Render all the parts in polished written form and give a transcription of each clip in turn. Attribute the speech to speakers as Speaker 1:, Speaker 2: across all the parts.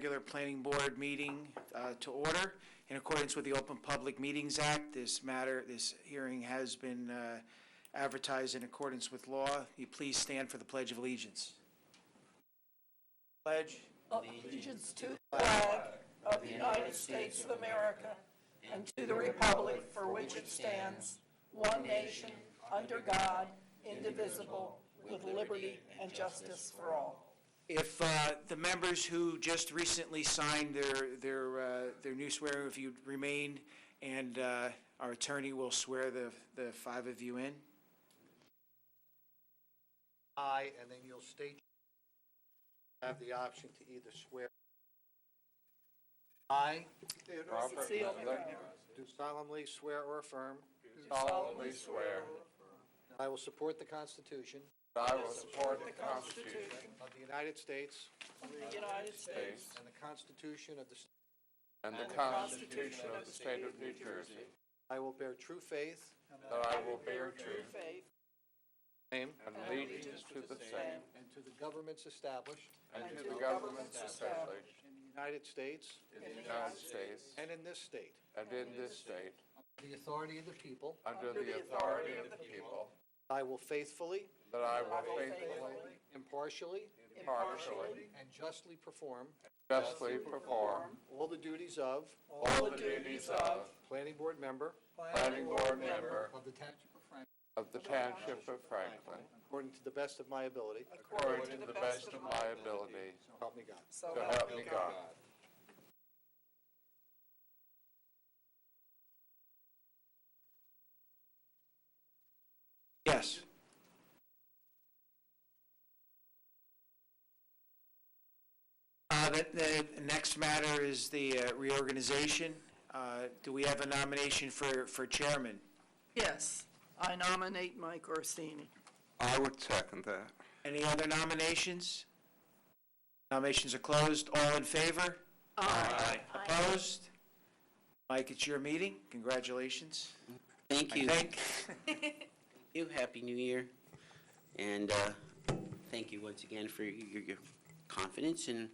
Speaker 1: regular planning board meeting to order. In accordance with the Open Public Meetings Act, this hearing has been advertised in accordance with law. Will you please stand for the Pledge of Allegiance? Pledge
Speaker 2: allegiance to the flag of the United States of America and to the republic for which it stands, one nation, under God, indivisible, with liberty and justice for all.
Speaker 1: If the members who just recently signed their new swearing, if you'd remain, and our attorney will swear the five of you in.
Speaker 3: I, and then you'll state, have the option to either swear. I
Speaker 2: Robert
Speaker 3: do solemnly swear or affirm
Speaker 4: solemnly swear
Speaker 3: that I will support the Constitution
Speaker 4: that I will support the Constitution
Speaker 3: of the United States
Speaker 2: of the United States
Speaker 3: and the Constitution of the state.
Speaker 4: and the Constitution of the State of New Jersey,
Speaker 3: I will bear true faith
Speaker 4: that I will bear true
Speaker 2: faith
Speaker 3: and
Speaker 4: and allegiance to the same
Speaker 3: to the governments established
Speaker 4: and to the governments established
Speaker 3: in the United States
Speaker 4: in the United States
Speaker 3: and in this state,
Speaker 4: and in this state,
Speaker 3: the authority of the people.
Speaker 4: under the authority of the people,
Speaker 3: I will faithfully,
Speaker 4: that I will faithfully,
Speaker 3: impartially,
Speaker 4: impartially,
Speaker 3: and justly perform
Speaker 4: justly perform
Speaker 3: all the duties of
Speaker 4: all the duties of
Speaker 3: planning board member
Speaker 4: planning board member
Speaker 3: of the Township of Franklin
Speaker 4: of the Township of Franklin,
Speaker 3: according to the best of my ability.
Speaker 4: according to the best of my ability,
Speaker 3: Help me God.
Speaker 4: so help me God.
Speaker 1: Yes. The next matter is the reorganization. Do we have a nomination for chairman?
Speaker 2: Yes, I nominate Mike Orsini.
Speaker 4: I would second that.
Speaker 1: Any other nominations? Nominations are closed. All in favor?
Speaker 2: Aye.
Speaker 1: Opposed? Mike, it's your meeting. Congratulations.
Speaker 5: Thank you.
Speaker 1: I think.
Speaker 5: You. Happy New Year. And thank you once again for your confidence in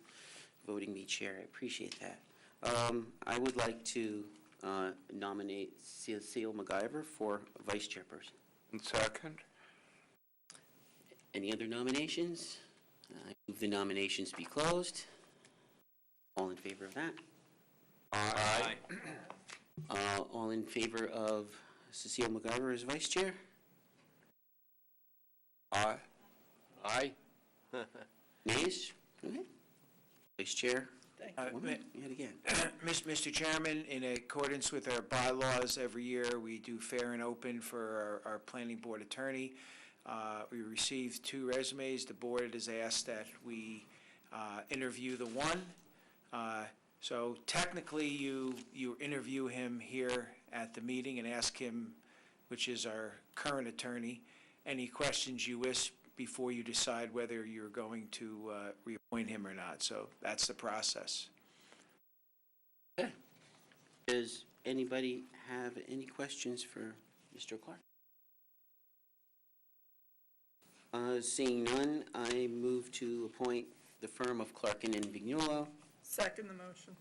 Speaker 5: voting me chair. I appreciate that. I would like to nominate Cecile MacGyver for vice chairperson.
Speaker 4: And second?
Speaker 5: Any other nominations? I move the nominations be closed. All in favor of that?
Speaker 4: Aye.
Speaker 5: All in favor of Cecile MacGyver as vice chair?
Speaker 4: Aye. Aye.
Speaker 5: Nays? Okay. Vice chair?
Speaker 1: Ma-
Speaker 5: Yet again.
Speaker 1: Mr. Chairman, in accordance with our bylaws, every year we do fair and open for our planning board attorney. We received 2 resumes. The board has asked that we interview the one. So technically, you interview him here at the meeting and ask him, which is our current attorney, any questions you wish before you decide whether you're going to reappoint him or not. So that's the process.
Speaker 5: Okay. Does anybody have any questions for Mr. Clark? Seeing none, I move to appoint the firm of Clarkin and Vignuolo.
Speaker 2: Second the motion.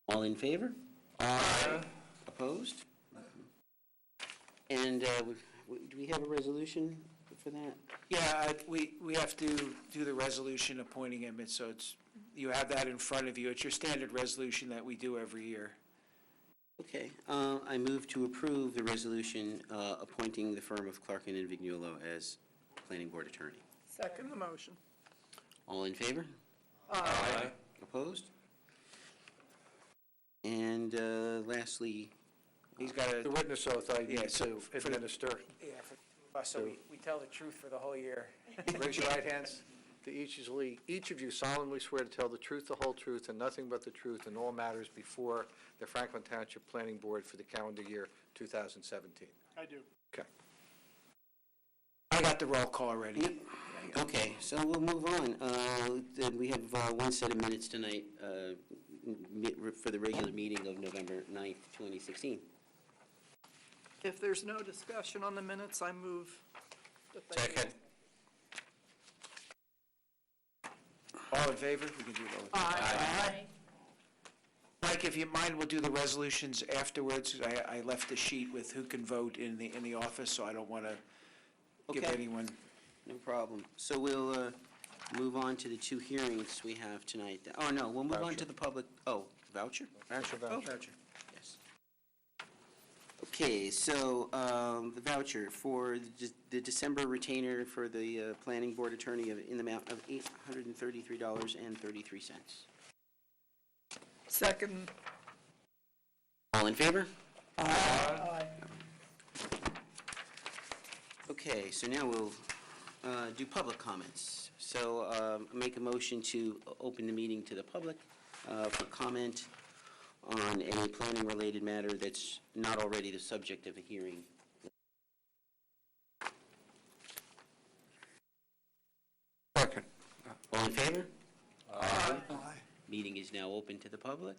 Speaker 5: All in favor?
Speaker 4: Aye.
Speaker 5: Opposed? And do we have a resolution for that?
Speaker 1: Yeah, we have to do the resolution appointing him, and so you have that in front of you. It's your standard resolution that we do every year.
Speaker 5: Okay. I move to approve the resolution appointing the firm of Clarkin and Vignuolo as planning board attorney.
Speaker 2: Second the motion.
Speaker 5: All in favor?
Speaker 4: Aye.
Speaker 5: Opposed? And lastly,
Speaker 1: He's got
Speaker 3: The
Speaker 1: a,
Speaker 3: witness oath I
Speaker 1: Yeah,
Speaker 3: need
Speaker 1: so
Speaker 3: to
Speaker 1: for the-
Speaker 3: administer.
Speaker 1: so we tell the truth for the whole year.
Speaker 3: Raise your right hands. To each of you solemnly swear to tell the truth, the whole truth, and nothing but the truth in all matters before the Franklin Township Planning Board for the calendar year 2017.
Speaker 2: I do.
Speaker 3: Okay.
Speaker 1: I got the roll call already.
Speaker 5: yep. Okay, so we'll move on. Then we have one set of minutes tonight for the regular meeting of November 9th, 2016.
Speaker 2: If there's no discussion on the minutes, I move that they.
Speaker 4: Second.
Speaker 1: All in favor? We can do it all.
Speaker 2: Aye.
Speaker 1: Mike, if you mind, we'll do the resolutions afterwards. I left the sheet with who can vote in the office, so I don't want to give
Speaker 5: Okay.
Speaker 1: anyone.
Speaker 5: No problem. So we'll move on to the two hearings we have tonight. Oh, no, we'll move on
Speaker 3: Voucher.
Speaker 5: to the public, voucher?
Speaker 3: Voucher,
Speaker 5: Oh,
Speaker 3: voucher.
Speaker 5: voucher, yes. Okay, so the voucher for the December retainer for the planning board attorney in the amount of $833.33.
Speaker 2: Second.
Speaker 5: All in favor?
Speaker 2: Aye.
Speaker 5: Okay, so now we'll do public comments. So make a motion to open the meeting to the public for comment on any planning-related matter that's not already the subject of a hearing.
Speaker 4: Second.
Speaker 5: All in favor?
Speaker 2: Aye.
Speaker 5: Meeting is now open to the public.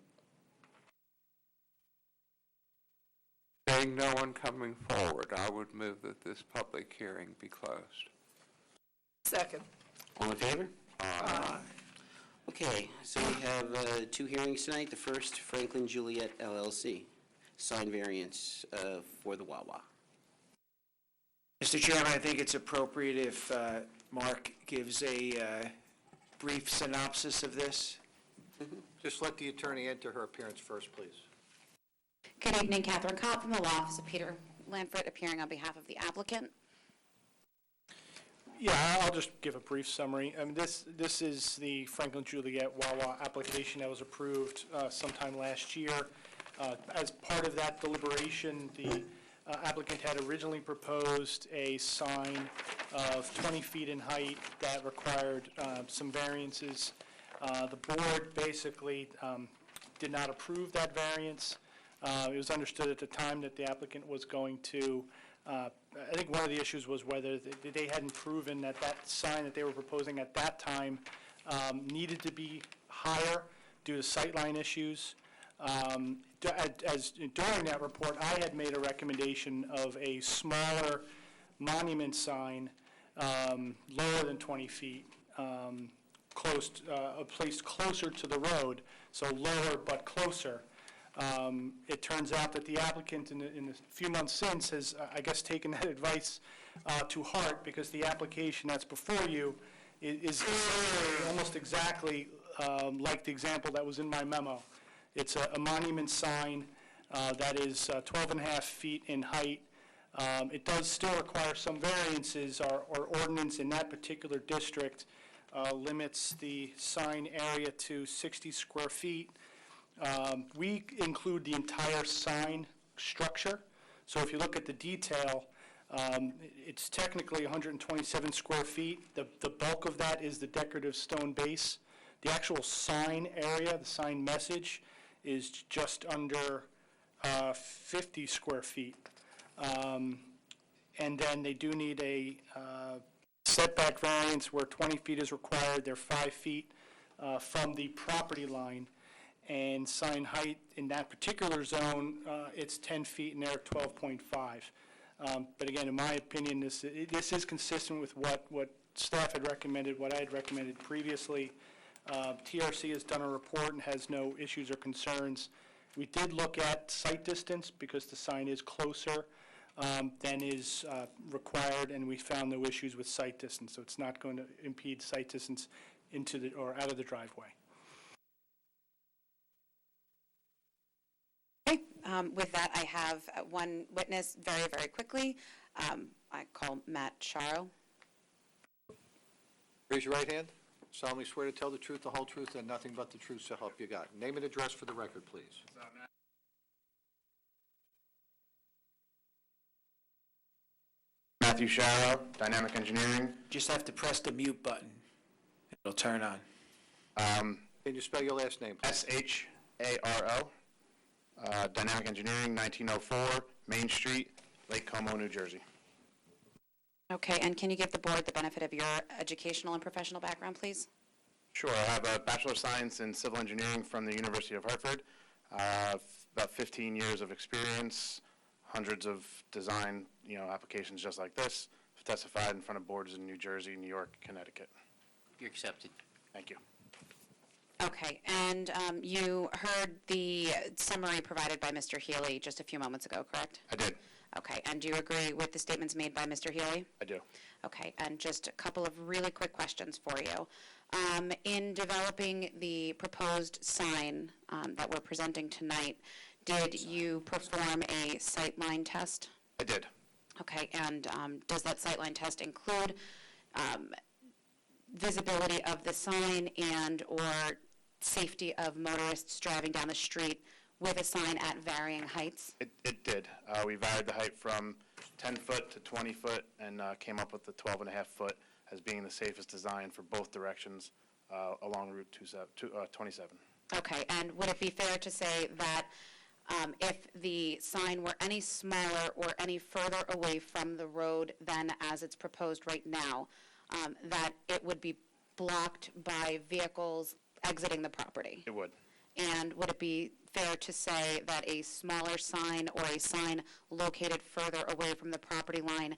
Speaker 4: Seeing no one coming forward, I would move that this public hearing be closed.
Speaker 2: Second.
Speaker 5: All in favor?
Speaker 2: Aye.
Speaker 5: Okay, so we have two hearings tonight. The first, Franklin Juliet LLC, sign variance for the Wawa.
Speaker 1: Mr. Chairman, I think it's appropriate if Mark gives a brief synopsis of this.
Speaker 3: Just let the attorney enter her appearance first, please.
Speaker 6: Good evening, Catherine Kopp from the Law Office of Peter Lanford, appearing on behalf of the applicant.
Speaker 7: Yeah, I'll just give a brief summary. I mean, this is the Franklin Juliet Wawa application that was approved sometime last year. As part of that deliberation, the applicant had originally proposed a sign of 20 feet in height that required some variances. The board basically did not approve that variance. It was understood at the time that the applicant was going to, I think one of the issues was whether they hadn't proven that that sign that they were proposing at that time needed to be higher due to sightline issues. During that report, I had made a recommendation of a smaller monument sign, lower than 20 feet, placed closer to the road, so lower but closer. It turns out that the applicant in the few months since has, I guess, taken that advice to heart, because the application that's before you is almost exactly like the example that was in my memo. It's a monument sign that is 12 and a half feet in height. It does still require some variances. Our ordinance in that particular district limits the sign area to 60 square feet. We include the entire sign structure. So if you look at the detail, it's technically 127 square feet. The bulk of that is the decorative stone base. The actual sign area, the sign message, is just under 50 square feet. And then they do need a setback variance where 20 feet is required. They're 5 feet from the property line. And sign height in that particular zone, it's 10 feet, and they're 12.5. But again, in my opinion, this is consistent with what staff had recommended, what I had recommended previously. TRC has done a report and has no issues or concerns. We did look at sight distance because the sign is closer than is required, and we found no issues with sight distance. So it's not going to impede sight distance into or out of the driveway.
Speaker 6: Okay, with that, I have one witness very, very quickly. I call Matt Charo.
Speaker 3: Raise your right hand. Solemnly swear to tell the truth, the whole truth, and nothing but the truth, so help you God. Name and address for the record, please.
Speaker 8: Matthew Sharrow, Dynamic Engineering.
Speaker 1: Just have to press the mute button. It'll turn on.
Speaker 3: Can you spell your last name, please?
Speaker 8: Sharo. Dynamic Engineering, 1904 Main Street, Lake Como, New Jersey.
Speaker 6: Okay, and can you give the board the benefit of your educational and professional background, please?
Speaker 8: Sure, I have a Bachelor of Science in Civil Engineering from the University of Hartford. About 15 years of experience, hundreds of design, applications just like this. I've testified in front of boards in New Jersey, New York, Connecticut.
Speaker 5: You're accepted.
Speaker 8: Thank you.
Speaker 6: Okay, and you heard the summary provided by Mr. Healy just a few moments ago, correct?
Speaker 8: I did.
Speaker 6: Okay, and do you agree with the statements made by Mr. Healy?
Speaker 8: I do.
Speaker 6: Okay, and just a couple of really quick questions for you. In developing the proposed sign that we're presenting tonight, did you perform a sightline test?
Speaker 8: I did.
Speaker 6: Okay, and does that sightline test include visibility of the sign and/or safety of motorists driving down the street with a sign at varying heights?
Speaker 8: It did. We varied the height from 10 foot to 20 foot and came up with the 12 and a half foot as being the safest design for both directions along Route 27.
Speaker 6: Okay, and would it be fair to say that if the sign were any smaller or any further away from the road than as it's proposed right now, that it would be blocked by vehicles exiting the property?
Speaker 8: It would.
Speaker 6: And would it be fair to say that a smaller sign or a sign located further away from the property line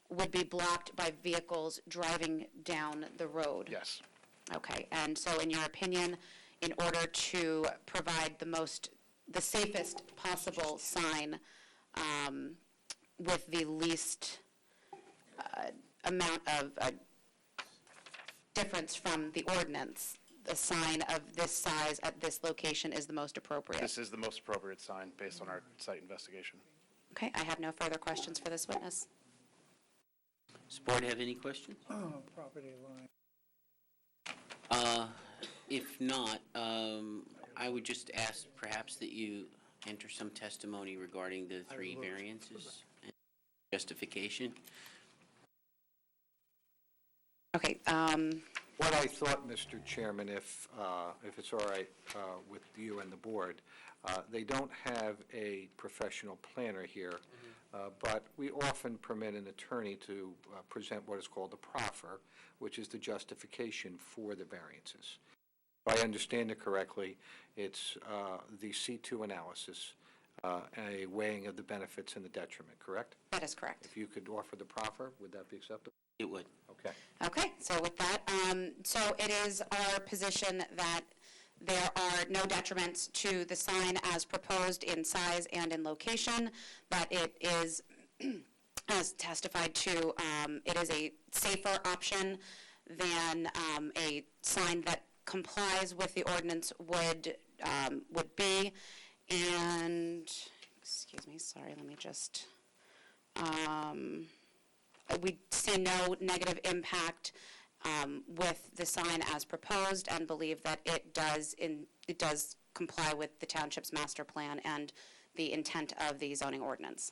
Speaker 6: would be blocked by vehicles driving down the road?
Speaker 8: Yes.
Speaker 6: Okay, and so in your opinion, in order to provide the safest possible sign with the least amount of difference from the ordinance, the sign of this size at this location is the most appropriate?
Speaker 8: This is the most appropriate sign based on our site investigation.
Speaker 6: Okay, I have no further questions for this witness.
Speaker 5: Does the board have any questions?
Speaker 7: Property line.
Speaker 5: If not, I would just ask perhaps that you enter some testimony regarding the three variances and justification.
Speaker 6: Okay,
Speaker 3: What I thought, Mr. Chairman, if it's all right with you and the board, they don't have a professional planner here, but we often permit an attorney to present what is called a proffer, which is the justification for the variances. If I understand it correctly, it's the C2 analysis, a weighing of the benefits and the detriment, correct?
Speaker 6: that is correct.
Speaker 3: If you could offer the proffer, would that be acceptable?
Speaker 5: It would.
Speaker 3: Okay.
Speaker 6: Okay, so with that, so it is our position that there are no detriments to the sign as proposed in size and in location, but it is, as testified to, it is a safer option than a sign that complies with the ordinance would be. And, excuse me, sorry, let me just, we see no negative impact with the sign as proposed and believe that it does comply with the township's master plan and the intent of the zoning ordinance.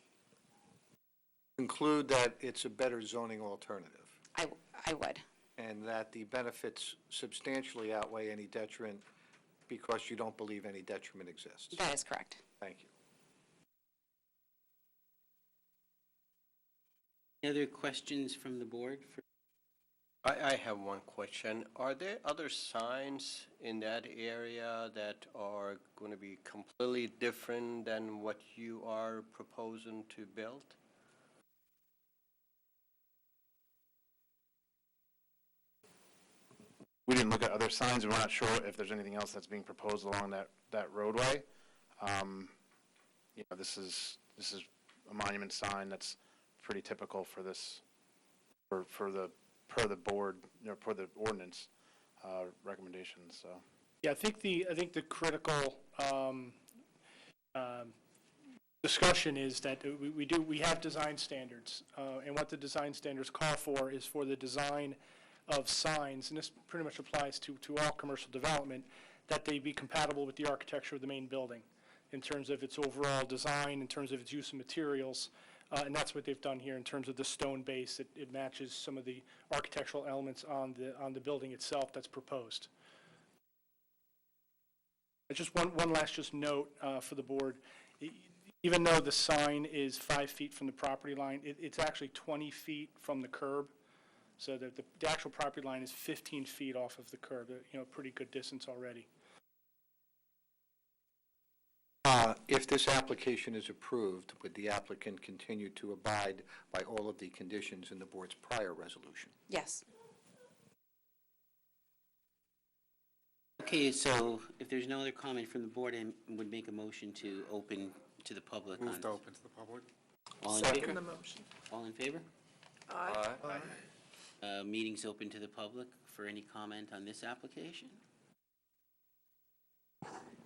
Speaker 3: Conclude that it's a better zoning alternative,
Speaker 6: I would.
Speaker 3: and that the benefits substantially outweigh any detriment because you don't believe any detriment exists.
Speaker 6: That is correct.
Speaker 3: Thank you.
Speaker 5: Any other questions from the board?
Speaker 9: I have one question. Are there other signs in that area that are going to be completely different than what you are proposing to build?
Speaker 8: We didn't look at other signs, and we're not sure if there's anything else that's being proposed along that roadway. This is a monument sign that's pretty typical for this, per the board, per the ordinance recommendations. So.
Speaker 7: Yeah, I think the critical discussion is that we have design standards, and what the design standards call for is for the design of signs, and this pretty much applies to all commercial development, that they be compatible with the architecture of the main building in terms of its overall design, in terms of its use of materials, and that's what they've done here in terms of the stone base. It matches some of the architectural elements on the building itself that's proposed. Just one last note for the board. Even though the sign is 5 feet from the property line, it's actually 20 feet from the curb. So that the actual property line is 15 feet off of the curb, pretty good distance already.
Speaker 3: If this application is approved, would the applicant continue to abide by all of the conditions in the board's prior resolution?
Speaker 6: Yes.
Speaker 5: Okay, so if there's no other comment from the board, I would make a motion to open to the public.
Speaker 10: Move to open to the public.
Speaker 5: All in
Speaker 2: Second
Speaker 5: favor?
Speaker 2: the motion.
Speaker 5: All in favor?
Speaker 2: Aye.
Speaker 5: Meeting's open to the public for any comment on this application?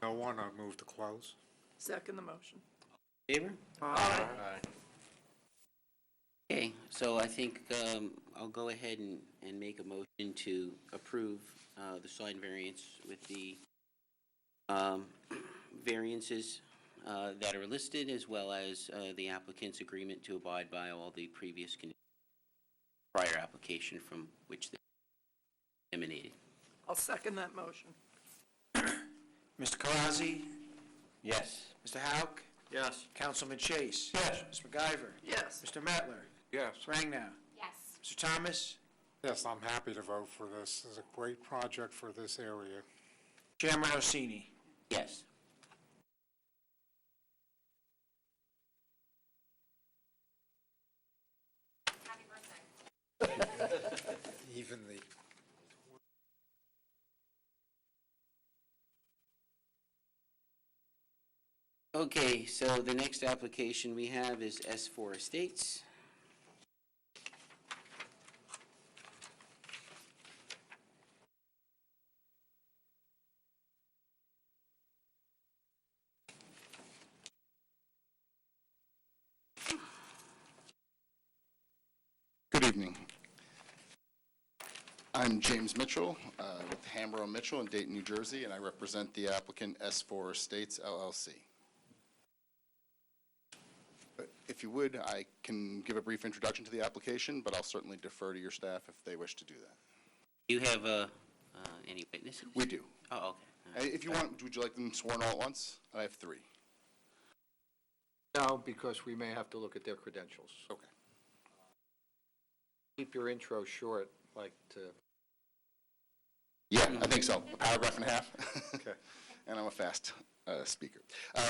Speaker 10: No one, I move to close.
Speaker 2: Second the motion.
Speaker 5: Favor?
Speaker 2: Aye.
Speaker 5: Okay, so I think I'll go ahead and make a motion to approve the sign variance with the variances that are listed, as well as the applicant's agreement to abide by all the previous prior application from which they emanated.
Speaker 2: I'll second that motion.
Speaker 1: Mr. Karazi,
Speaker 9: Yes.
Speaker 1: Mr. Hauk,
Speaker 3: Yes.
Speaker 1: Councilman Chase.
Speaker 7: Yes.
Speaker 1: Ms. MacGyver.
Speaker 2: Yes.
Speaker 1: Mr. Mettler.
Speaker 4: Yes.
Speaker 1: Ms. Rangnow.
Speaker 6: Yes.
Speaker 1: Mr. Thomas.
Speaker 10: Yes, I'm happy to vote for this. It's a great project for this area.
Speaker 1: Chairman Orsini.
Speaker 5: Yes.
Speaker 10: Even the
Speaker 5: Okay, so the next application we have is S4 Estates.
Speaker 8: Good evening. I'm James Mitchell with Hambro Mitchell in Dayton, New Jersey, and I represent the applicant S4 Estates LLC. If you would, I can give a brief introduction to the application, but I'll certainly defer to your staff if they wish to do that.
Speaker 5: Do you have any witnesses?
Speaker 8: We do.
Speaker 5: Oh, okay.
Speaker 8: If you want, would you like them sworn all at once? I have 3.
Speaker 3: No, because we may have to look at their credentials.
Speaker 8: Okay.
Speaker 3: Keep your intro short, like to,
Speaker 8: Yeah, I think so. A paragraph and a half.
Speaker 3: okay.
Speaker 8: And I'm a fast speaker.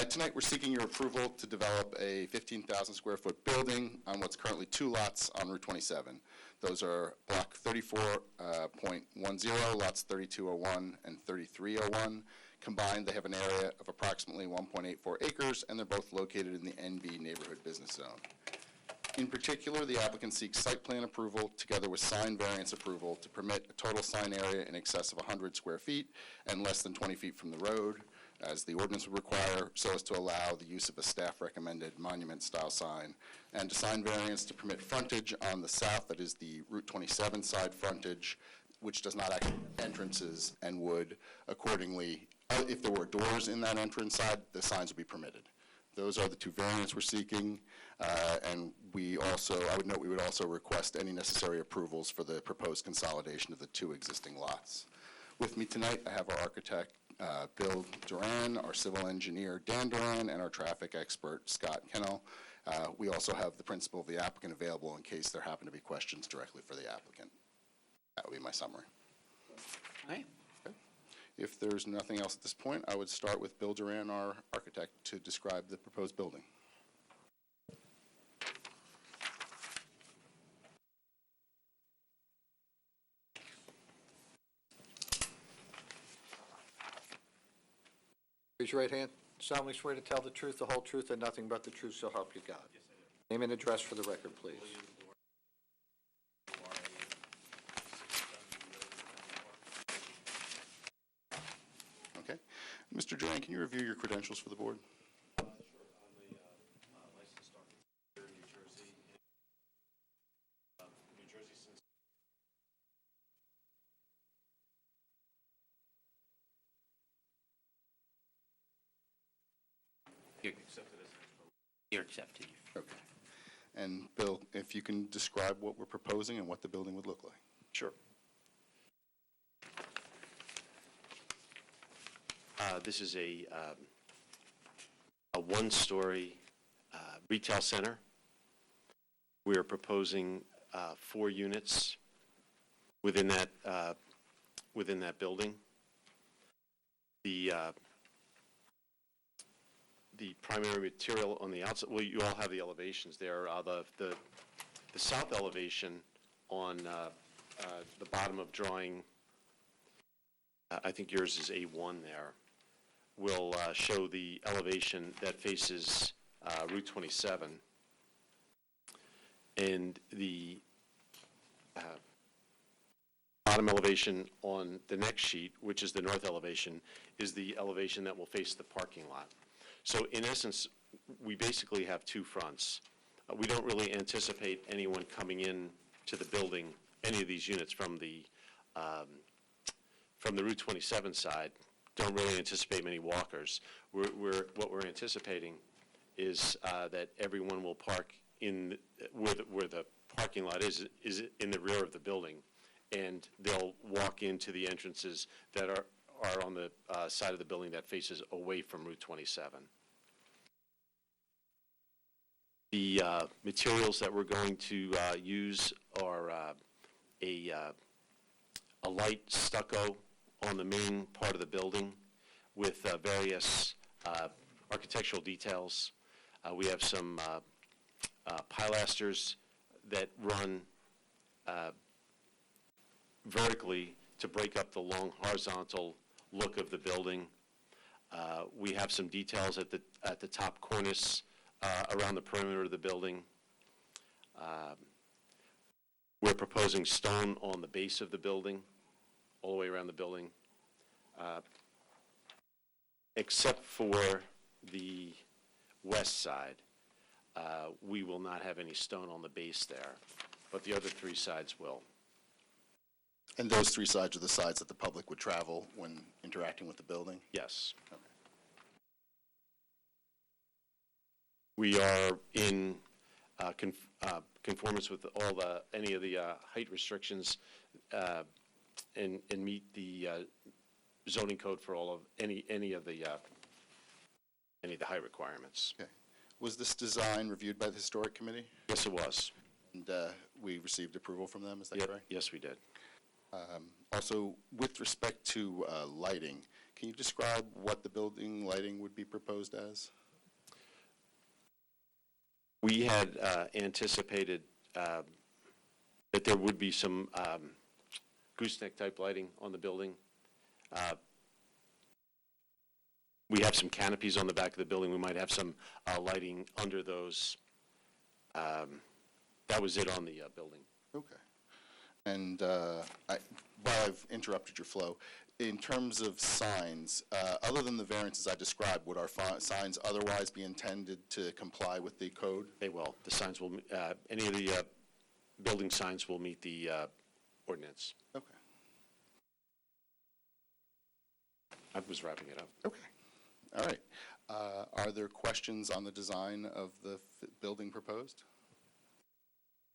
Speaker 8: Tonight, we're seeking your approval to develop a 15,000 square foot building on what's currently 2 lots on Route 27. Those are block 34.10, lots 3201 and 3301. Combined, they have an area of approximately 1.84 acres, and they're both located in the NB Neighborhood Business Zone. In particular, the applicant seeks site plan approval together with sign variance approval to permit a total sign area in excess of 100 square feet and less than 20 feet from the road, as the ordinance would require, so as to allow the use of a staff-recommended monument-style sign, and a sign variance to permit frontage on the south, that is the Route 27 side frontage, which does not actually have entrances and would accordingly, if there were doors in that entrance side, the signs would be permitted. Those are the 2 variants we're seeking, and we also, I would note, we would also request any necessary approvals for the proposed consolidation of the 2 existing lots. With me tonight, I have our architect, Bill Duran, our civil engineer, Dan Duran, and our traffic expert, Scott Kennel. We also have the principal of the applicant available in case there happen to be questions directly for the applicant. That would be my summary.
Speaker 5: All right.
Speaker 8: If there's nothing else at this point, I would start with Bill Duran, our architect, to describe the proposed building.
Speaker 3: Raise your right hand. Solemnly swear to tell the truth, the whole truth, and nothing but the truth, so help you God. Name and address for the record, please.
Speaker 8: Okay. Mr. Duran, can you review your credentials for the board?
Speaker 11: Sure. I'm a licensed architect here in New Jersey. New Jersey since
Speaker 5: You're
Speaker 11: accepted as an expert.
Speaker 5: you're accepted.
Speaker 8: Okay. And Bill, if you can describe what we're proposing and what the building would look like.
Speaker 11: Sure. This is a one-story retail center. We are proposing 4 units within that building. The primary material on the outside, well, you all have the elevations there. The south elevation on the bottom of drawing I think yours is A1 there, will show the elevation that faces Route 27. And the bottom elevation on the next sheet, which is the north elevation, is the elevation that will face the parking lot. So in essence, we basically have two fronts. We don't really anticipate anyone coming in to the building, any of these units from the Route 27 side. Don't really anticipate many walkers. What we're anticipating is that everyone will park in where the parking lot is in the rear of the building, and they'll walk into the entrances that are on the side of the building that faces away from Route 27. The materials that we're going to use are a light stucco on the main part of the building with various architectural details. We have some pilasters that run vertically to break up the long horizontal look of the building. We have some details at the top cornice around the perimeter of the building. We're proposing stone on the base of the building, all the way around the building, except for the west side. We will not have any stone on the base there, but the other three sides will.
Speaker 8: And those three sides are the sides that the public would travel when interacting with the building?
Speaker 11: Yes.
Speaker 8: Okay.
Speaker 11: We are in conformance with any of the height restrictions and meet the zoning code for any of the height requirements.
Speaker 8: Okay. Was this design reviewed by the Historic Committee?
Speaker 11: Yes, it was.
Speaker 8: And we received approval from them, is that correct?
Speaker 11: Yes, we did.
Speaker 8: Also, with respect to lighting, can you describe what the building lighting would be proposed as?
Speaker 11: We had anticipated that there would be some gooseneck type lighting on the building. We have some canopies on the back of the building. We might have some lighting under those. That was it on the building.
Speaker 8: Okay. And while I've interrupted your flow, in terms of signs, other than the variances I described, would our signs otherwise be intended to comply with the code?
Speaker 11: They will. The signs will, any of the building signs will meet the ordinance.
Speaker 8: Okay.
Speaker 11: I was wrapping it up.
Speaker 8: Okay. All right. Are there questions on the design of the building proposed?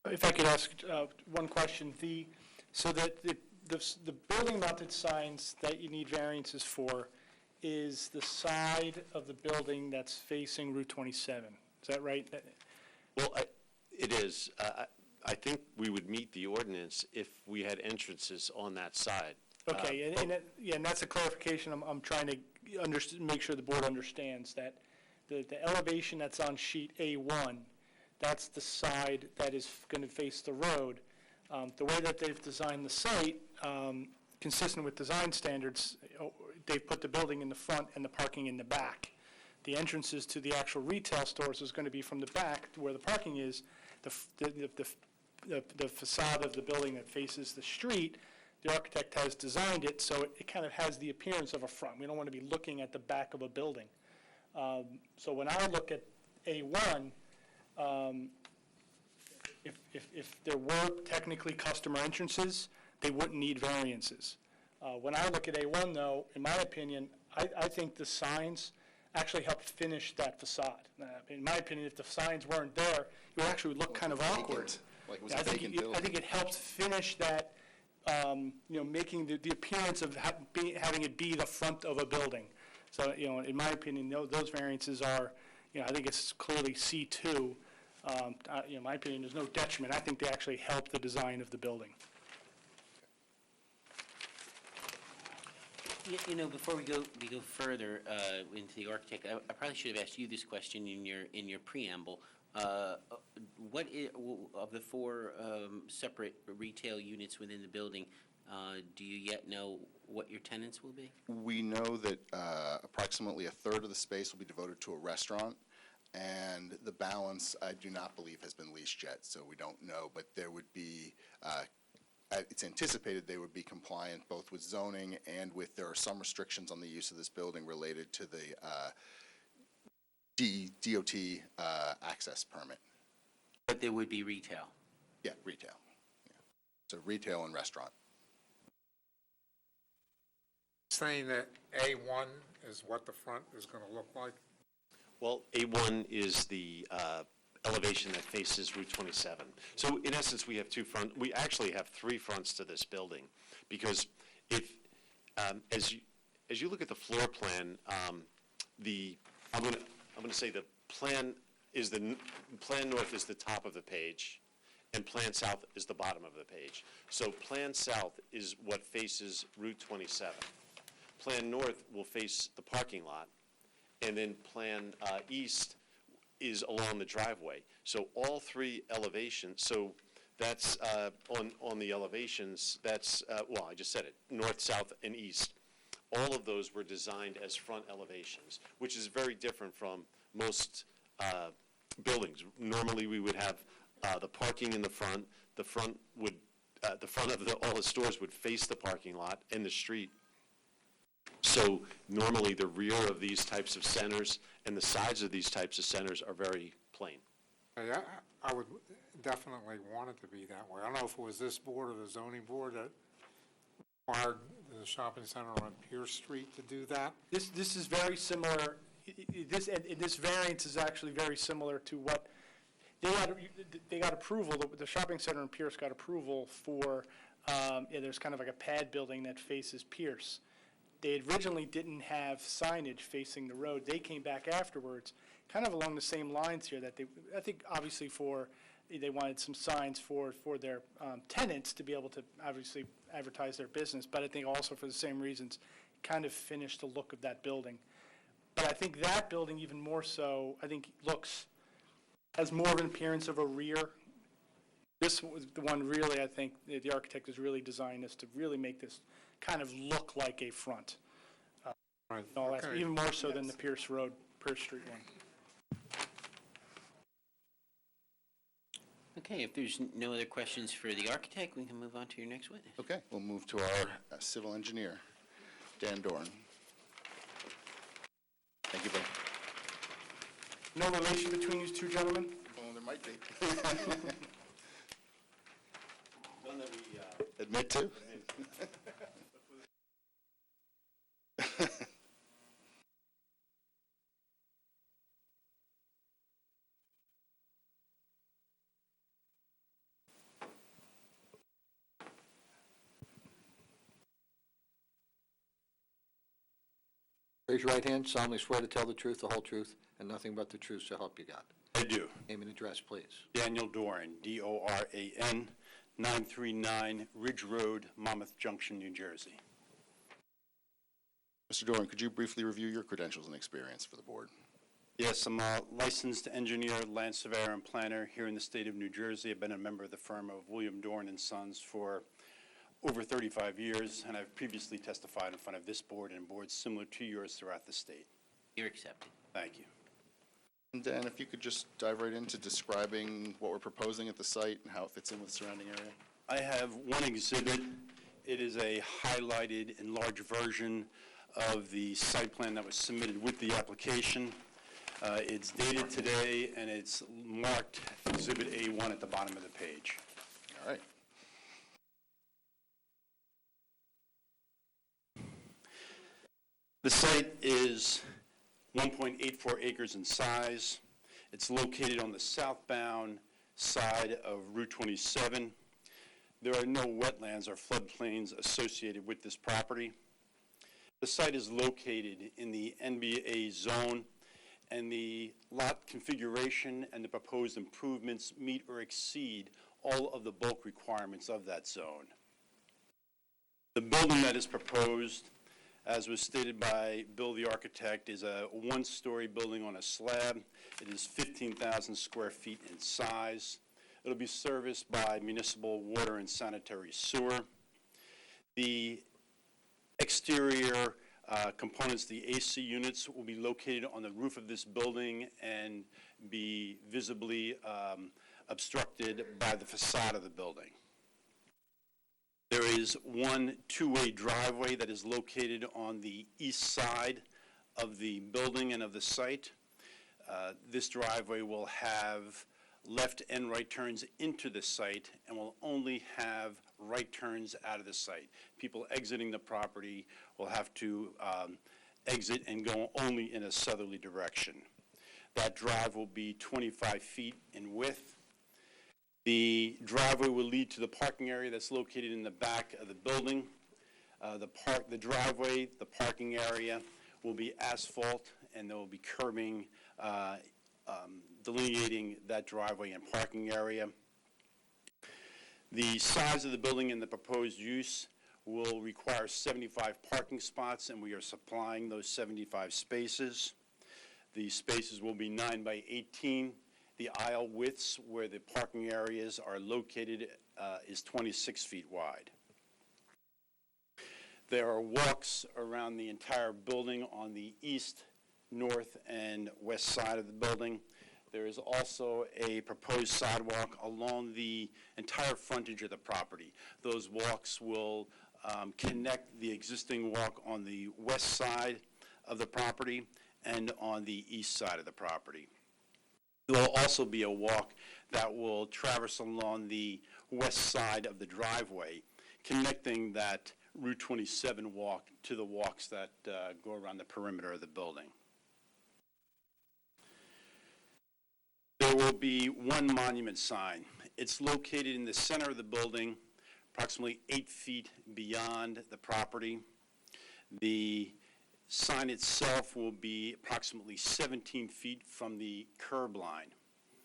Speaker 7: If I could ask one question, so that the building-mounted signs that you need variances for is the side of the building that's facing Route 27. Is that right?
Speaker 11: Well, it is. I think we would meet the ordinance if we had entrances on that side.
Speaker 7: Okay, and that's a clarification I'm trying to make sure the board understands, that the elevation that's on sheet A1, that's the side that is going to face the road. The way that they've designed the site, consistent with design standards, they've put the building in the front and the parking in the back. The entrances to the actual retail stores is going to be from the back to where the parking is. The facade of the building that faces the street, the architect has designed it so it kind of has the appearance of a front. We don't want to be looking at the back of a building. So when I look at A1, if there were technically customer entrances, they wouldn't need variances. When I look at A1, though, in my opinion, I think the signs actually help finish that facade. In my opinion, if the signs weren't there, it would actually look kind of awkward.
Speaker 8: Like it was a vacant building.
Speaker 7: I think it helps finish that, making the appearance of having it be the front of a building. So, in my opinion, those variances are, I think it's clearly C2. In my opinion, there's no detriment. I think they actually help the design of the building.
Speaker 5: Before we go further into the architect, I probably should have asked you this question in your preamble. What of the four separate retail units within the building, Do you yet know what your tenants will be?
Speaker 8: We know that approximately a third of the space will be devoted to a restaurant, and the balance, I do not believe, has been leased yet, so we don't know, but there would be, it's anticipated they would be compliant both with zoning and with, there are some restrictions on the use of this building related to the DOT access permit.
Speaker 5: But there would be retail.
Speaker 8: Yeah, retail. Yeah. So retail and restaurant.
Speaker 10: Saying that A1 is what the front is going to look like?
Speaker 11: Well, A1 is the elevation that faces Route 27. So in essence, we have we actually have three fronts to this building, because if, as you look at the floor plan, I'm going to say the plan north is the top of the page, and plan south is the bottom of the page. So plan south is what faces Route 27. Plan north will face the parking lot, and then plan east is along the driveway. So all three elevations, so that's on the elevations, that's, well, I just said it, north, south, and east. All of those were designed as front elevations, which is very different from most buildings. Normally, we would have the parking in the front. The front of all the stores would face the parking lot and the street. So normally, the rear of these types of centers and the sides of these types of centers are very plain.
Speaker 10: Yeah, I would definitely want it to be that way. I don't know if it was this board or the zoning board that required the shopping center on Pierce Street to do that.
Speaker 7: This is very similar, this variance is actually very similar to what, they got approval, the shopping center in Pierce got approval for, there's kind of like a pad building that faces Pierce. They originally didn't have signage facing the road. They came back afterwards, kind of along the same lines here, that I think obviously they wanted some signs for their tenants to be able to obviously advertise their business, but I think also for the same reasons, kind of finished the look of that building. But I think that building even more so, I think has more of an appearance of a rear. This was the one really, I think, the architect has really designed this to really make this kind of look like a front.
Speaker 10: Right.
Speaker 7: Okay. Even more so than the Pierce Street one.
Speaker 5: Okay, if there's no other questions for the architect, we can move on to your next witness.
Speaker 8: Okay, we'll move to our civil engineer, Dan Dorn. Thank you, Bill.
Speaker 7: No relation between these two gentlemen?
Speaker 8: Well, there might be. Admit to?
Speaker 3: Raise your right hand, solemnly swear to tell the truth, the whole truth, and nothing but the truth, so help you God.
Speaker 12: I do.
Speaker 3: Name and address, please.
Speaker 12: Daniel Doran, D-O-R-A-N, 939 Ridge Road, Monmouth Junction, New Jersey.
Speaker 8: Mr. Dorn, could you briefly review your credentials and experience for the board?
Speaker 12: Yes, I'm a licensed engineer, land surveyor, and planner here in the state of New Jersey. I've been a member of the firm of William Dorn and Sons for over 35 years, and I've previously testified in front of this board and boards similar to yours throughout the state.
Speaker 5: You're accepted.
Speaker 12: Thank you.
Speaker 8: And Dan, if you could just dive right into describing what we're proposing at the site and how it fits in with the surrounding area.
Speaker 12: I have one exhibit. It is a highlighted, enlarged version of the site plan that was submitted with the application. It's dated today, and it's marked Exhibit A1 at the bottom of the page.
Speaker 8: All right.
Speaker 12: The site is 1.84 acres in size. It's located on the southbound side of Route 27. There are no wetlands or floodplains associated with this property. The site is located in the NBA zone, and the lot configuration and the proposed improvements meet or exceed all of the bulk requirements of that zone. The building that is proposed, as was stated by Bill the architect, is a one-story building on a slab. It is 15,000 square feet in size. It'll be serviced by municipal water and sanitary sewer. The exterior components, the AC units, will be located on the roof of this building and be visibly obstructed by the facade of the building. There is one two-way driveway that is located on the east side of the building and of the site. This driveway will have left and right turns into the site and will only have right turns out of the site. People exiting the property will have to exit and go only in a southerly direction. That drive will be 25 feet in width. The driveway will lead to the parking area that's located in the back of the building. The driveway, the parking area will be asphalt, and there will be curbing delineating that driveway and parking area. The size of the building and the proposed use will require 75 parking spots, and we are supplying those 75 spaces. The spaces will be 9 by 18. The aisle widths where the parking areas are located is 26 feet wide. There are walks around the entire building on the east, north, and west side of the building. There is also a proposed sidewalk along the entire frontage of the property. Those walks will connect the existing walk on the west side of the property and on the east side of the property. There will also be a walk that will traverse along the west side of the driveway, connecting that Route 27 walk to the walks that go around the perimeter of the building. There will be one monument sign. It's located in the center of the building, approximately 8 feet beyond the property. The sign itself will be approximately 17 feet from the curb line.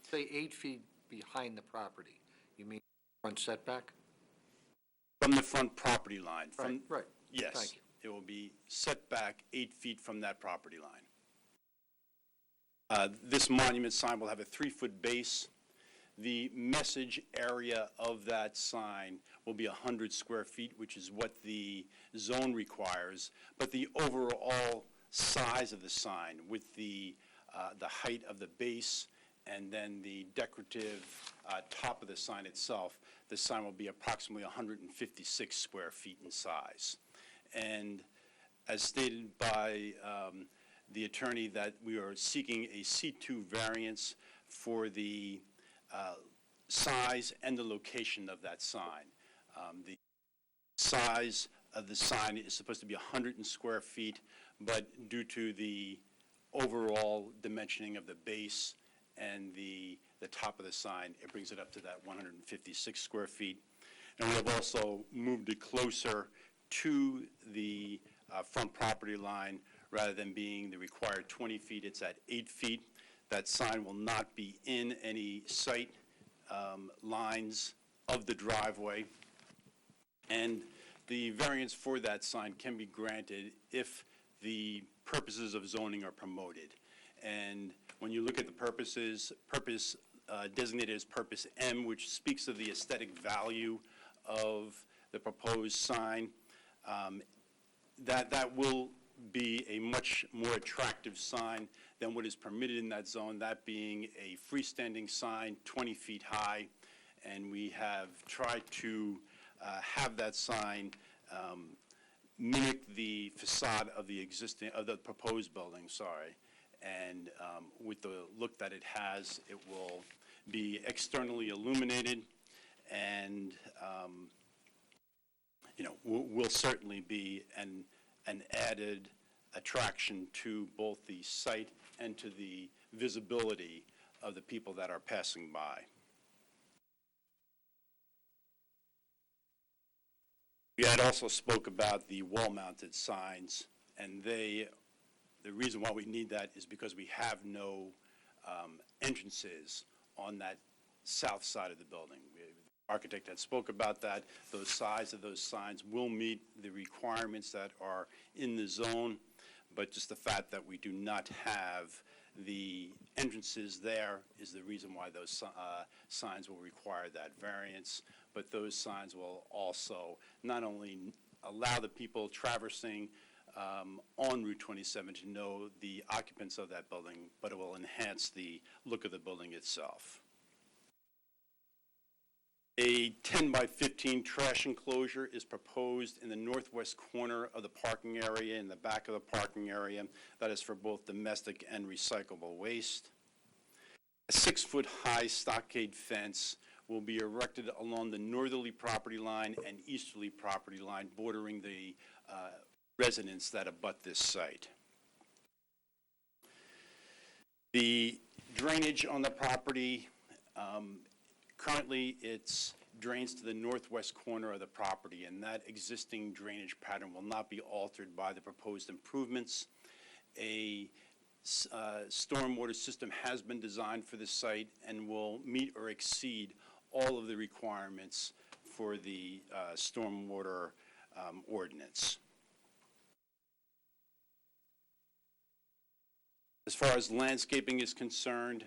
Speaker 3: Say 8 feet behind the property. You mean front setback?
Speaker 12: From the front property line.
Speaker 3: Right.
Speaker 12: Yes.
Speaker 3: Thank you.
Speaker 12: It will be set back 8 feet from that property line. This monument sign will have a 3-foot base. The message area of that sign will be 100 square feet, which is what the zone requires. But the overall size of the sign with the height of the base and then the decorative top of the sign itself, the sign will be approximately 156 square feet in size. And as stated by the attorney, that we are seeking a C2 variance for the size and the location of that sign. The size of the sign is supposed to be 100 square feet, but due to the overall dimensioning of the base and the top of the sign, it brings it up to that 156 square feet. And we have also moved it closer to the front property line. Rather than being the required 20 feet, it's at 8 feet. That sign will not be in any sight lines of the driveway. And the variance for that sign can be granted if the purposes of zoning are promoted. And when you look at the purpose designated as Purpose M, which speaks of the aesthetic value of the proposed sign, that will be a much more attractive sign than what is permitted in that zone, that being a freestanding sign 20 feet high. And we have tried to have that sign mimic the facade of the proposed building, And with the look that it has, it will be externally illuminated and, will certainly be an added attraction to both the site and to the visibility of the people that are passing by. We had also spoke about the wall-mounted signs, and the reason why we need that is because we have no entrances on that south side of the building. The architect had spoke about that. Those size of those signs will meet the requirements that are in the zone, but just the fact that we do not have the entrances there is the reason why those signs will require that variance. But those signs will also not only allow the people traversing on Route 27 to know the occupants of that building, but it will enhance the look of the building itself. A 10 by 15 trash enclosure is proposed in the northwest corner of the parking area, in the back of the parking area. That is for both domestic and recyclable waste. A 6-foot-high stockade fence will be erected along the northerly property line and easterly property line bordering the residents that abut this site. The drainage on the property, currently it drains to the northwest corner of the property, and that existing drainage pattern will not be altered by the proposed improvements. A stormwater system has been designed for this site and will meet or exceed all of the requirements for the stormwater ordinance. As far as landscaping is concerned,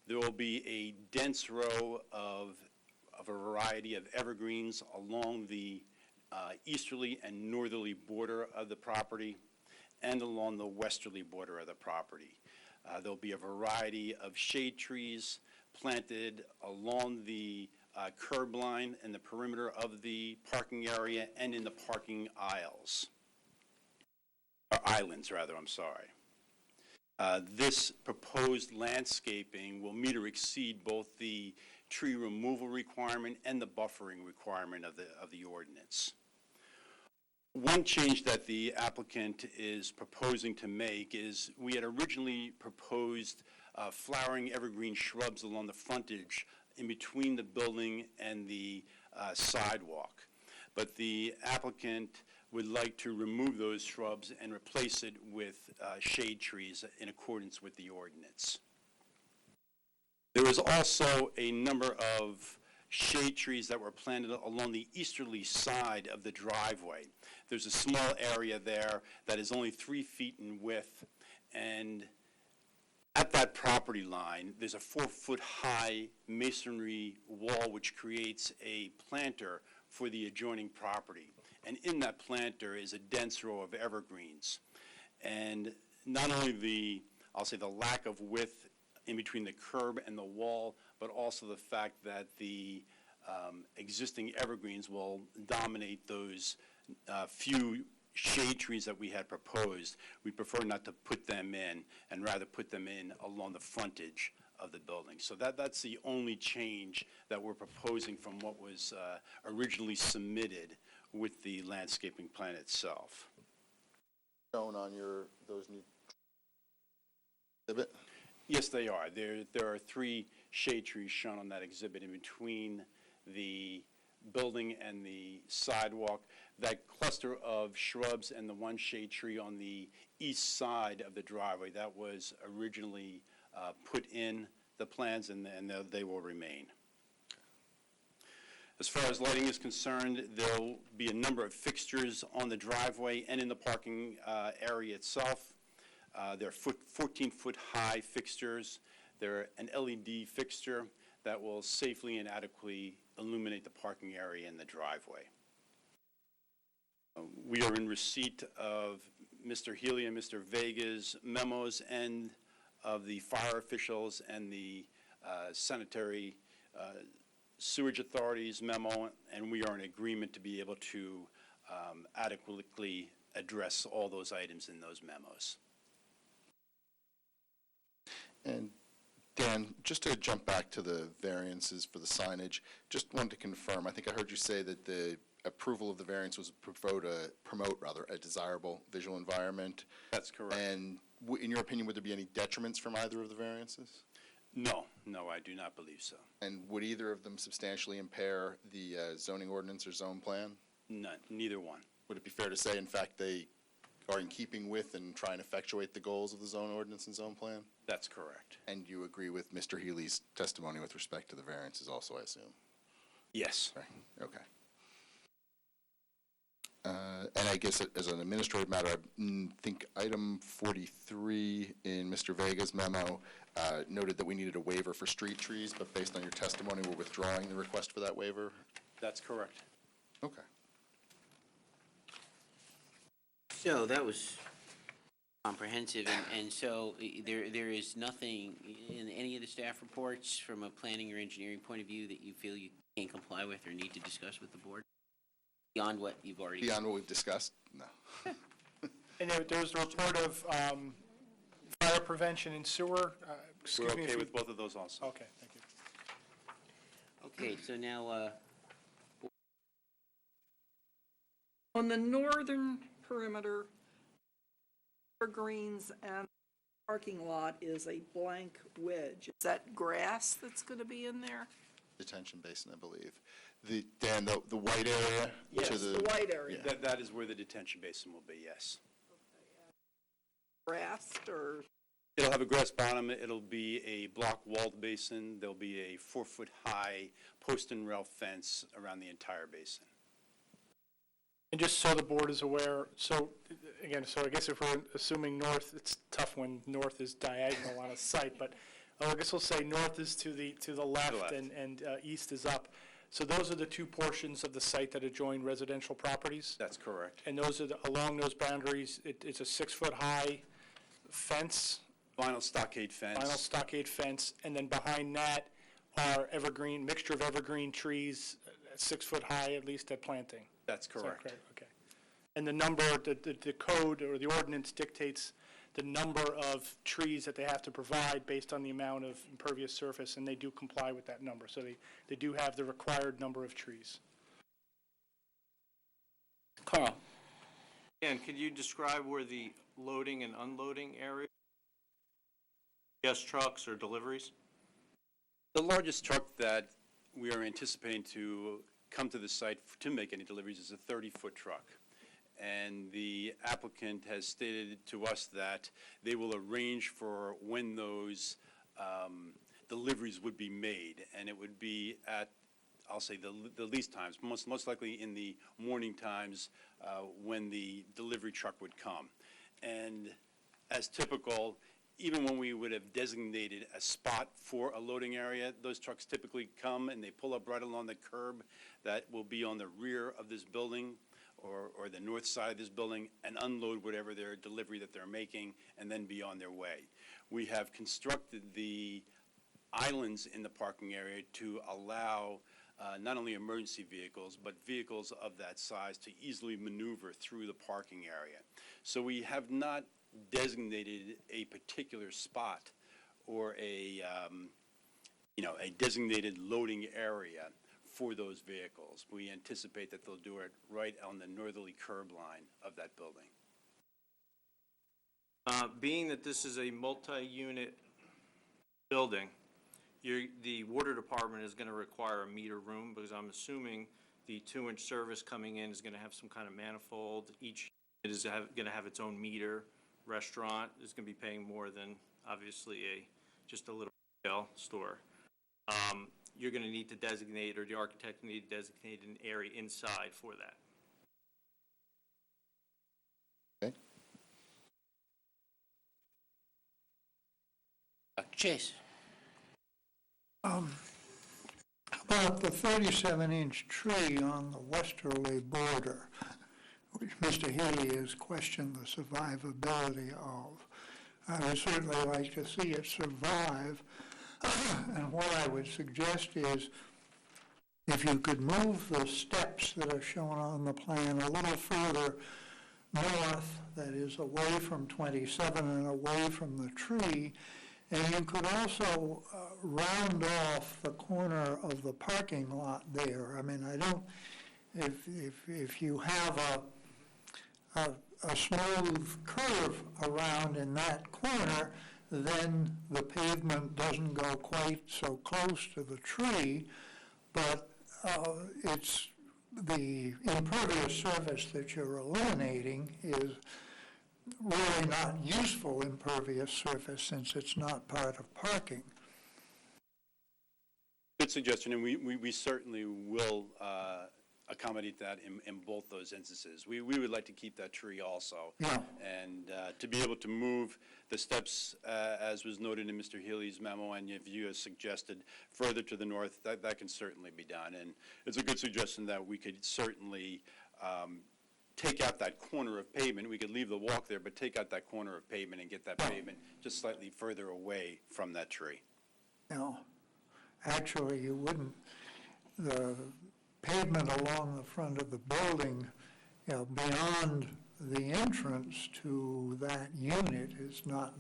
Speaker 12: there will be a dense row of a variety of evergreens along the easterly and northerly border of the property and along the westerly border of the property. There'll be a variety of shade trees planted along the curb line and the perimeter of the parking area and in the parking aisles, or islands rather, I'm sorry. This proposed landscaping will meet or exceed both the tree removal requirement and the buffering requirement of the ordinance. One change that the applicant is proposing to make is we had originally proposed flowering evergreen shrubs along the frontage in between the building and the sidewalk. But the applicant would like to remove those shrubs and replace it with shade trees in accordance with the ordinance. There is also a number of shade trees that were planted along the easterly side of the driveway. There's a small area there that is only 3 feet in width, and at that property line, there's a 4-foot-high masonry wall which creates a planter for the adjoining property. And in that planter is a dense row of evergreens. And not only I'll say the lack of width in between the curb and the wall, but also the fact that the existing evergreens will dominate those few shade trees that we had proposed. We prefer not to put them in and rather put them in along the frontage of the building. So that's the only change that we're proposing from what was originally submitted with the landscaping plan itself.
Speaker 8: Shown on those new exhibit?
Speaker 12: Yes, they are. There are 3 shade trees shown on that exhibit in between the building and the sidewalk. That cluster of shrubs and the 1 shade tree on the east side of the driveway, that was originally put in the plans, and they will remain. As far as lighting is concerned, there'll be a number of fixtures on the driveway and in the parking area itself. They're 14-foot-high fixtures. They're an LED fixture that will safely and adequately illuminate the parking area and the driveway. We are in receipt of Mr. Healy and Mr. Vega's memos and of the fire officials and the sanitary sewage authority's memo, and we are in agreement to be able to adequately address all those items in those memos.
Speaker 8: And Dan, just to jump back to the variances for the signage, just wanted to confirm, I think I heard you say that the approval of the variance was to promote a desirable visual environment.
Speaker 12: That's correct.
Speaker 8: And in your opinion, would there be any detriments from either of the variances?
Speaker 12: No, I do not believe so.
Speaker 8: And would either of them substantially impair the zoning ordinance or zone plan?
Speaker 12: None, neither one.
Speaker 8: Would it be fair to say, in fact, they are in keeping with and try and effectuate the goals of the zone ordinance and zone plan?
Speaker 12: That's correct.
Speaker 8: And you agree with Mr. Healy's testimony with respect to the variances also, I assume?
Speaker 12: Yes.
Speaker 8: Right. Okay. And I guess as an administrative matter, I think item 43 in Mr. Vega's memo noted that we needed a waiver for street trees, but based on your testimony, we're withdrawing the request for that waiver?
Speaker 12: That's correct.
Speaker 8: Okay.
Speaker 5: So that was comprehensive, and so there is nothing in any of the staff reports from a planning or engineering point of view that you feel you can't comply with or need to discuss with the board? Beyond what you've already.
Speaker 8: Beyond what we've discussed? No.
Speaker 7: And there's the report of fire prevention and sewer.
Speaker 12: We're
Speaker 7: Excuse me if
Speaker 12: okay
Speaker 7: you-
Speaker 12: with both of those also.
Speaker 7: Okay, thank you.
Speaker 5: Okay, so now,
Speaker 2: On the northern perimeter, evergreens and parking lot is a blank wedge. Is that grass that's going to be in there?
Speaker 8: Detention basin, I believe. Dan, the white area?
Speaker 2: Yes,
Speaker 8: to
Speaker 2: the white area.
Speaker 8: Yeah.
Speaker 12: That is where the detention basin will be, yes.
Speaker 2: Grassed or,
Speaker 12: It'll have a grass bottom, it'll be a block walled basin, there'll be a 4-foot-high post and rail fence around the entire basin.
Speaker 7: And just so the board is aware, so, again, so I guess if we're assuming north, it's tough when north is diagonal on a site, but I guess we'll say north is to the left
Speaker 12: left.
Speaker 7: and east is up. So those are the two portions of the site that adjoin residential properties?
Speaker 12: That's correct.
Speaker 7: And those are, along those boundaries, it's a 6-foot-high fence,
Speaker 12: Vinyl stockade fence.
Speaker 7: vinyl stockade fence, and then behind that are mixture of evergreen trees, 6-foot-high at least at planting.
Speaker 12: That's
Speaker 7: Is that
Speaker 12: correct.
Speaker 7: Okay. And the number, the code or the ordinance dictates the number of trees that they have to provide based on the amount of impervious surface, and they do comply with that number. So they do have the required number of trees.
Speaker 5: Carl?
Speaker 13: And could you describe where the loading and unloading area? Gas trucks or deliveries?
Speaker 12: The largest truck that we are anticipating to come to the site to make any deliveries is a 30-foot truck. And the applicant has stated to us that they will arrange for when those deliveries would be made. And it would be at, I'll say, the least times, most likely in the morning times when the delivery truck would come. And as typical, even when we would have designated a spot for a loading area, those trucks typically come and they pull up right along the curb that will be on the rear of this building or the north side of this building and unload whatever their delivery that they're making and then be on their way. We have constructed the islands in the parking area to allow not only emergency vehicles, but vehicles of that size to easily maneuver through the parking area. So we have not designated a particular spot or a designated loading area for those vehicles. We anticipate that they'll do it right on the northerly curb line of that building.
Speaker 13: Being that this is a multi-unit building, the water department is going to require a meter room because I'm assuming the 2-inch service coming in is going to have some kind of manifold. Each unit is going to have its own meter. Restaurant is going to be paying more than obviously just a little retail store. You're going to need to designate, or the architect will need to designate an area inside for that.
Speaker 8: Okay.
Speaker 5: Dr. Chase?
Speaker 14: About the 37-inch tree on the westerly border, which Mr. Healy has questioned the survivability of. I would certainly like to see it survive, and what I would suggest is if you could move the steps that are shown on the plan a little further north, that is away from 27 and away from the tree, and you could also round off the corner of the parking lot there. I mean, I don't, if you have a smooth curve around in that corner, then the pavement doesn't go quite so close to the tree, but it's the impervious surface that you're eliminating is really not useful impervious surface since it's not part of parking.
Speaker 12: Good suggestion, and we certainly will accommodate that in both those instances. We would like to keep that tree also.
Speaker 14: Yeah.
Speaker 12: And to be able to move the steps, as was noted in Mr. Healy's memo, and if you have suggested further to the north, that can certainly be done. And it's a good suggestion that we could certainly take out that corner of pavement. We could leave the walk there, but take out that corner of pavement and get that pavement just slightly further away from that tree.
Speaker 14: No, actually, you wouldn't. The pavement along the front of the building, beyond the entrance to that unit is not,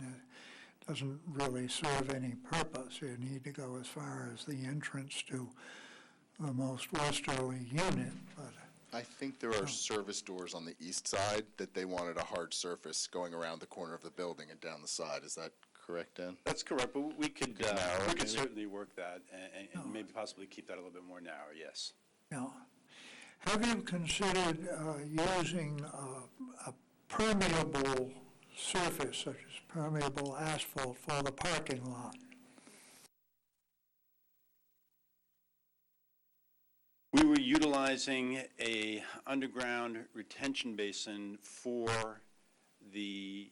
Speaker 14: doesn't really serve any purpose. You need to go as far as the entrance to the most westerly unit, but.
Speaker 8: I think there are service doors on the east side that they wanted a hard surface going around the corner of the building and down the side. Is that correct, Dan?
Speaker 12: That's correct, but we could
Speaker 8: maybe.
Speaker 12: certainly work that and maybe possibly keep that a little bit more narrow, yes.
Speaker 14: Now, have you considered using a permeable surface, such as permeable asphalt, for the parking lot?
Speaker 12: We were utilizing a underground retention basin for the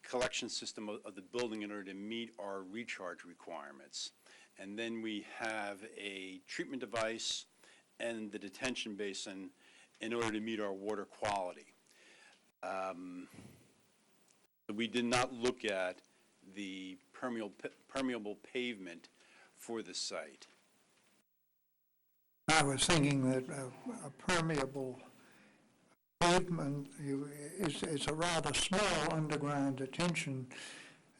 Speaker 12: collection system of the building in order to meet our recharge requirements. And then we have a treatment device and the detention basin in order to meet our water quality. We did not look at the permeable pavement for the site.
Speaker 14: I was thinking that a permeable pavement is a rather small underground detention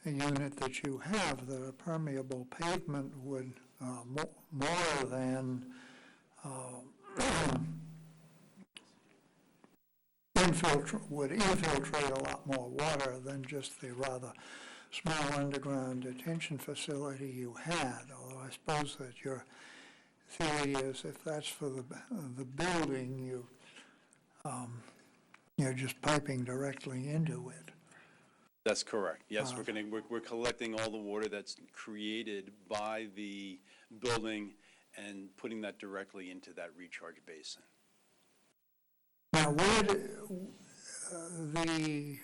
Speaker 14: unit that you have, that a permeable pavement would more than would infiltrate a lot more water than just the rather small underground detention facility you had, although I suppose that your theory is if that's for the building, you're just piping directly into it.
Speaker 12: That's correct. Yes, we're collecting all the water that's created by the building and putting that directly into that recharge basin.
Speaker 14: Now, where the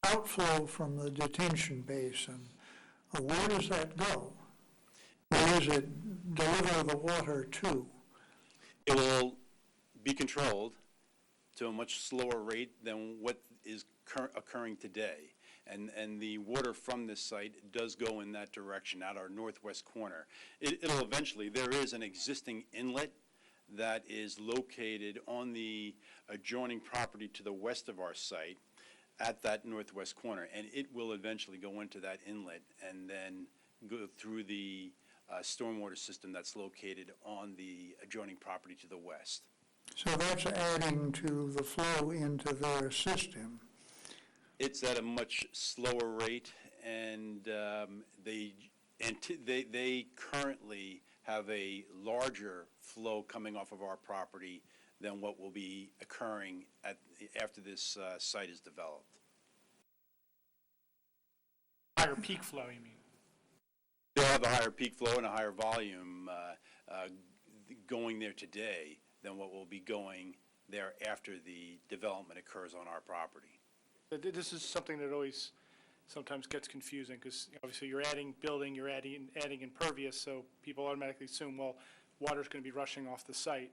Speaker 14: outflow from the detention basin, where does that go? Where does it deliver the water to?
Speaker 12: It will be controlled to a much slower rate than what is occurring today. And the water from this site does go in that direction, out our northwest corner. It'll eventually, there is an existing inlet that is located on the adjoining property to the west of our site at that northwest corner. And it will eventually go into that inlet and then go through the stormwater system that's located on the adjoining property to the west.
Speaker 14: So that's adding to the flow into their system.
Speaker 12: It's at a much slower rate, and they currently have a larger flow coming off of our property than what will be occurring after this site is developed.
Speaker 7: Higher peak flow, you mean?
Speaker 12: They'll have a higher peak flow and a higher volume going there today than what will be going there after the development occurs on our property.
Speaker 7: This is something that always sometimes gets confusing, because obviously you're adding building, you're adding impervious, so people automatically assume, well, water's going to be rushing off the site.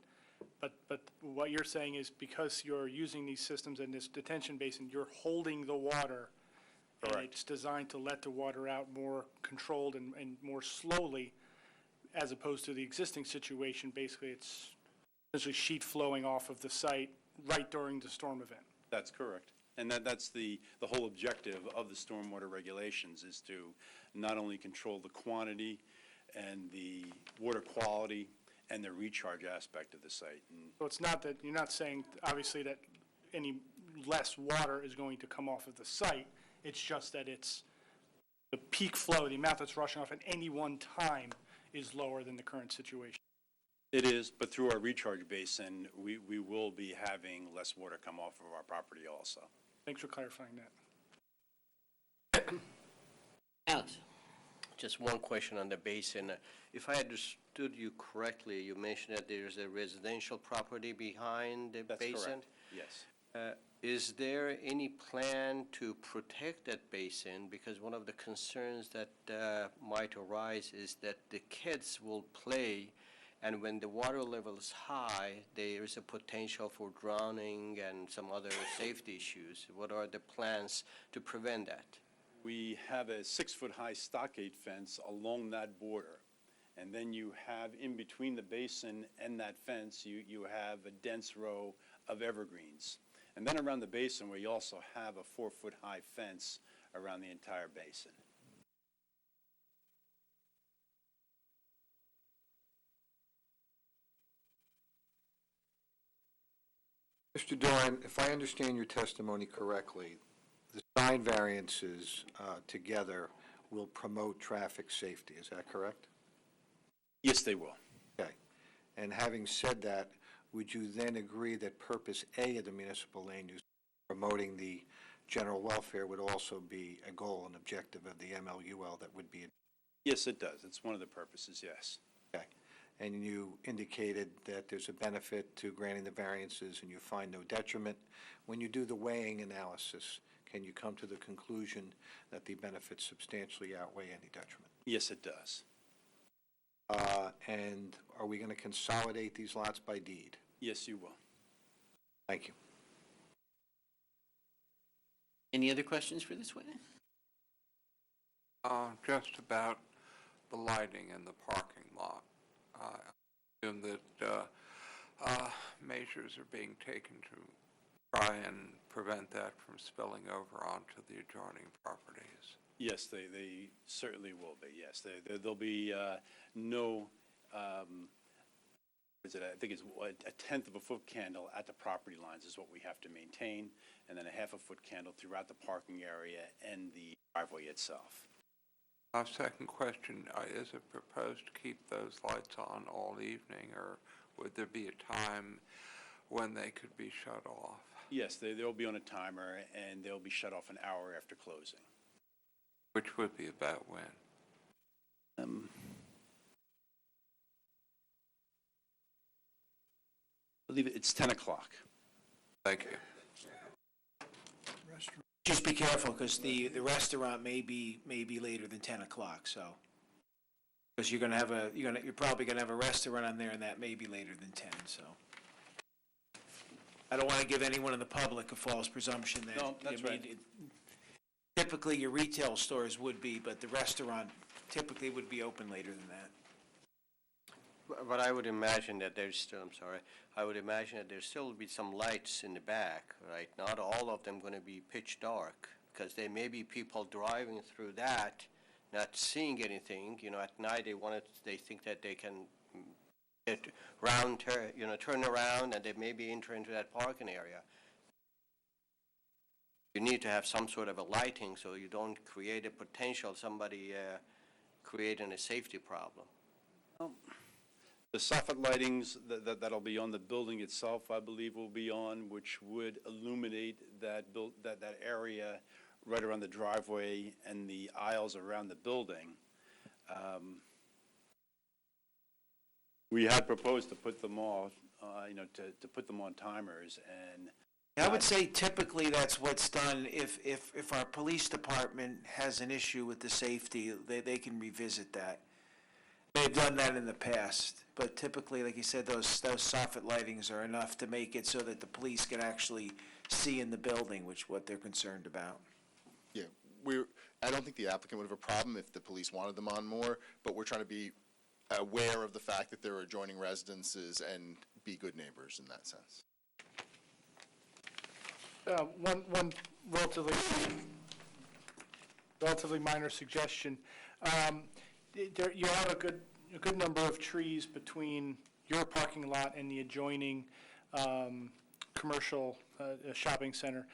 Speaker 7: But what you're saying is because you're using these systems in this detention basin, you're holding the water.
Speaker 12: Correct.
Speaker 7: And it's designed to let the water out more controlled and more slowly, as opposed to the existing situation. Basically, it's essentially sheet flowing off of the site right during the storm event.
Speaker 12: That's correct. And that's the whole objective of the stormwater regulations, is to not only control the quantity and the water quality and the recharge aspect of the site.
Speaker 7: So it's not that, you're not saying, obviously, that any less water is going to come off of the site. It's just that it's the peak flow, the amount that's rushing off at any one time is lower than the current situation.
Speaker 12: It is, but through our recharge basin, we will be having less water come off of our property also.
Speaker 7: Thanks for clarifying that.
Speaker 5: Alex?
Speaker 9: Just one question on the basin. If I understood you correctly, you mentioned that there's a residential property behind the basin?
Speaker 12: That's correct, yes.
Speaker 9: Is there any plan to protect that basin? Because one of the concerns that might arise is that the kids will play and when the water level is high, there is a potential for drowning and some other safety issues. What are the plans to prevent that?
Speaker 12: We have a 6-foot-high stockade fence along that border. And then you have, in between the basin and that fence, you have a dense row of evergreens. And then around the basin, we also have a 4-foot-high fence around the entire basin.
Speaker 3: Mr. Doran, if I understand your testimony correctly, the sign variances together will promote traffic safety, is that correct?
Speaker 12: Yes, they will.
Speaker 3: Okay. And having said that, would you then agree that purpose A of the municipal land use, promoting the general welfare, would also be a goal and objective of the MLUL that would be?
Speaker 12: Yes, it does. It's one of the purposes, yes.
Speaker 3: Okay. And you indicated that there's a benefit to granting the variances and you find no detriment. When you do the weighing analysis, can you come to the conclusion that the benefits substantially outweigh any detriment?
Speaker 12: Yes, it does.
Speaker 3: And are we going to consolidate these lots by deed?
Speaker 12: Yes, you will.
Speaker 3: Thank you.
Speaker 5: Any other questions for this witness?
Speaker 4: Just about the lighting in the parking lot. I assume that measures are being taken to try and prevent that from spilling over onto the adjoining properties.
Speaker 12: Yes, they certainly will be, yes. There'll be no, I think it's a tenth of a foot candle at the property lines is what we have to maintain, and then a half a foot candle throughout the parking area and the driveway itself.
Speaker 4: Second question, is it proposed to keep those lights on all evening, or would there be a time when they could be shut off?
Speaker 12: Yes, they'll be on a timer, and they'll be shut off an hour after closing.
Speaker 4: Which would be about when?
Speaker 12: I believe it's 10 o'clock.
Speaker 4: Thank you.
Speaker 1: Just be careful, because the restaurant may be later than 10 o'clock, so. Because you're probably gonna have a restaurant on there, and that may be later than 10, so. I don't want to give anyone in the public a false presumption that.
Speaker 12: No, that's right.
Speaker 1: Typically, your retail stores would be, but the restaurant typically would be open later than that.
Speaker 9: But I would imagine that there's still, I'm sorry, I would imagine that there still will be some lights in the back, right? Not all of them going to be pitch dark, because there may be people driving through that, not seeing anything. At night they think that they can turn around and they maybe enter into that parking area. You need to have some sort of a lighting so you don't create a potential somebody creating a safety problem.
Speaker 12: The soffit lightings that'll be on the building itself, I believe, will be on, which would illuminate that area right around the driveway and the aisles around the building. We had proposed to put them off, to put them on timers, and
Speaker 1: I would say typically that's what's done. If our police department has an issue with the safety, they can revisit that. They've done that in the past, but typically, like you said, those soffit lightings are enough to make it so that the police can actually see in the building, which what they're concerned about.
Speaker 8: Yeah, I don't think the applicant would have a problem if the police wanted them on more, but we're trying to be aware of the fact that there are adjoining residences and be good neighbors in that sense.
Speaker 7: One relatively minor suggestion. You have a good number of trees between your parking lot and the adjoining commercial shopping center.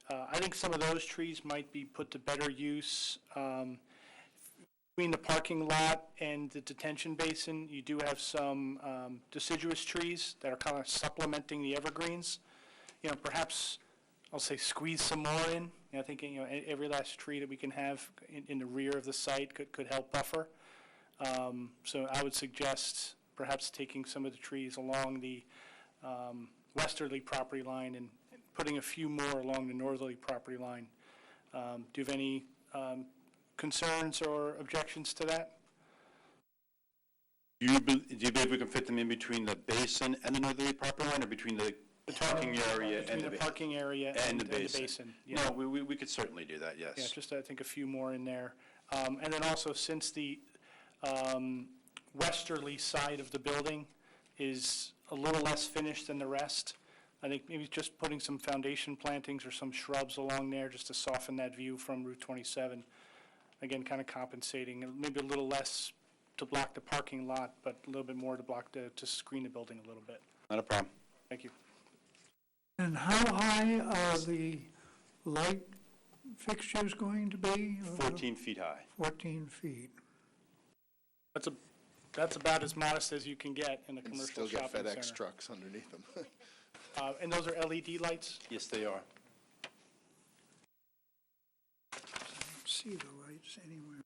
Speaker 7: I think some of those trees might be put to better use. Between the parking lot and the detention basin, you do have some deciduous trees that are kind of supplementing the evergreens. Perhaps I'll say squeeze some more in. I think every last tree that we can have in the rear of the site could help buffer. So I would suggest perhaps taking some of the trees along the westerly property line and putting a few more along the northerly property line. Do you have any concerns or objections to that?
Speaker 12: Do you believe we can fit them in between the basin and the northerly property line, or between the parking area and
Speaker 7: Between
Speaker 12: the
Speaker 7: the
Speaker 12: basin?
Speaker 7: parking area and the basin. Yeah.
Speaker 12: No, we could certainly do that, yes.
Speaker 7: Yeah, just, I think, a few more in there. And then also, since the westerly side of the building is a little less finished than the rest, I think maybe just putting some foundation plantings or some shrubs along there just to soften that view from Route 27. Again, kind of compensating, maybe a little less to block the parking lot, but a little bit more to block to screen the building a little bit.
Speaker 12: Not a problem.
Speaker 7: Thank you.
Speaker 14: And how high are the light fixtures going to be?
Speaker 12: 14 feet high.
Speaker 14: 14 feet.
Speaker 7: That's about as modest as you can get in a
Speaker 8: And
Speaker 7: commercial
Speaker 8: still
Speaker 7: shopping
Speaker 8: get FedEx
Speaker 7: center.
Speaker 8: trucks underneath them.
Speaker 7: And those are LED lights?
Speaker 12: Yes, they are.
Speaker 14: See the lights anywhere.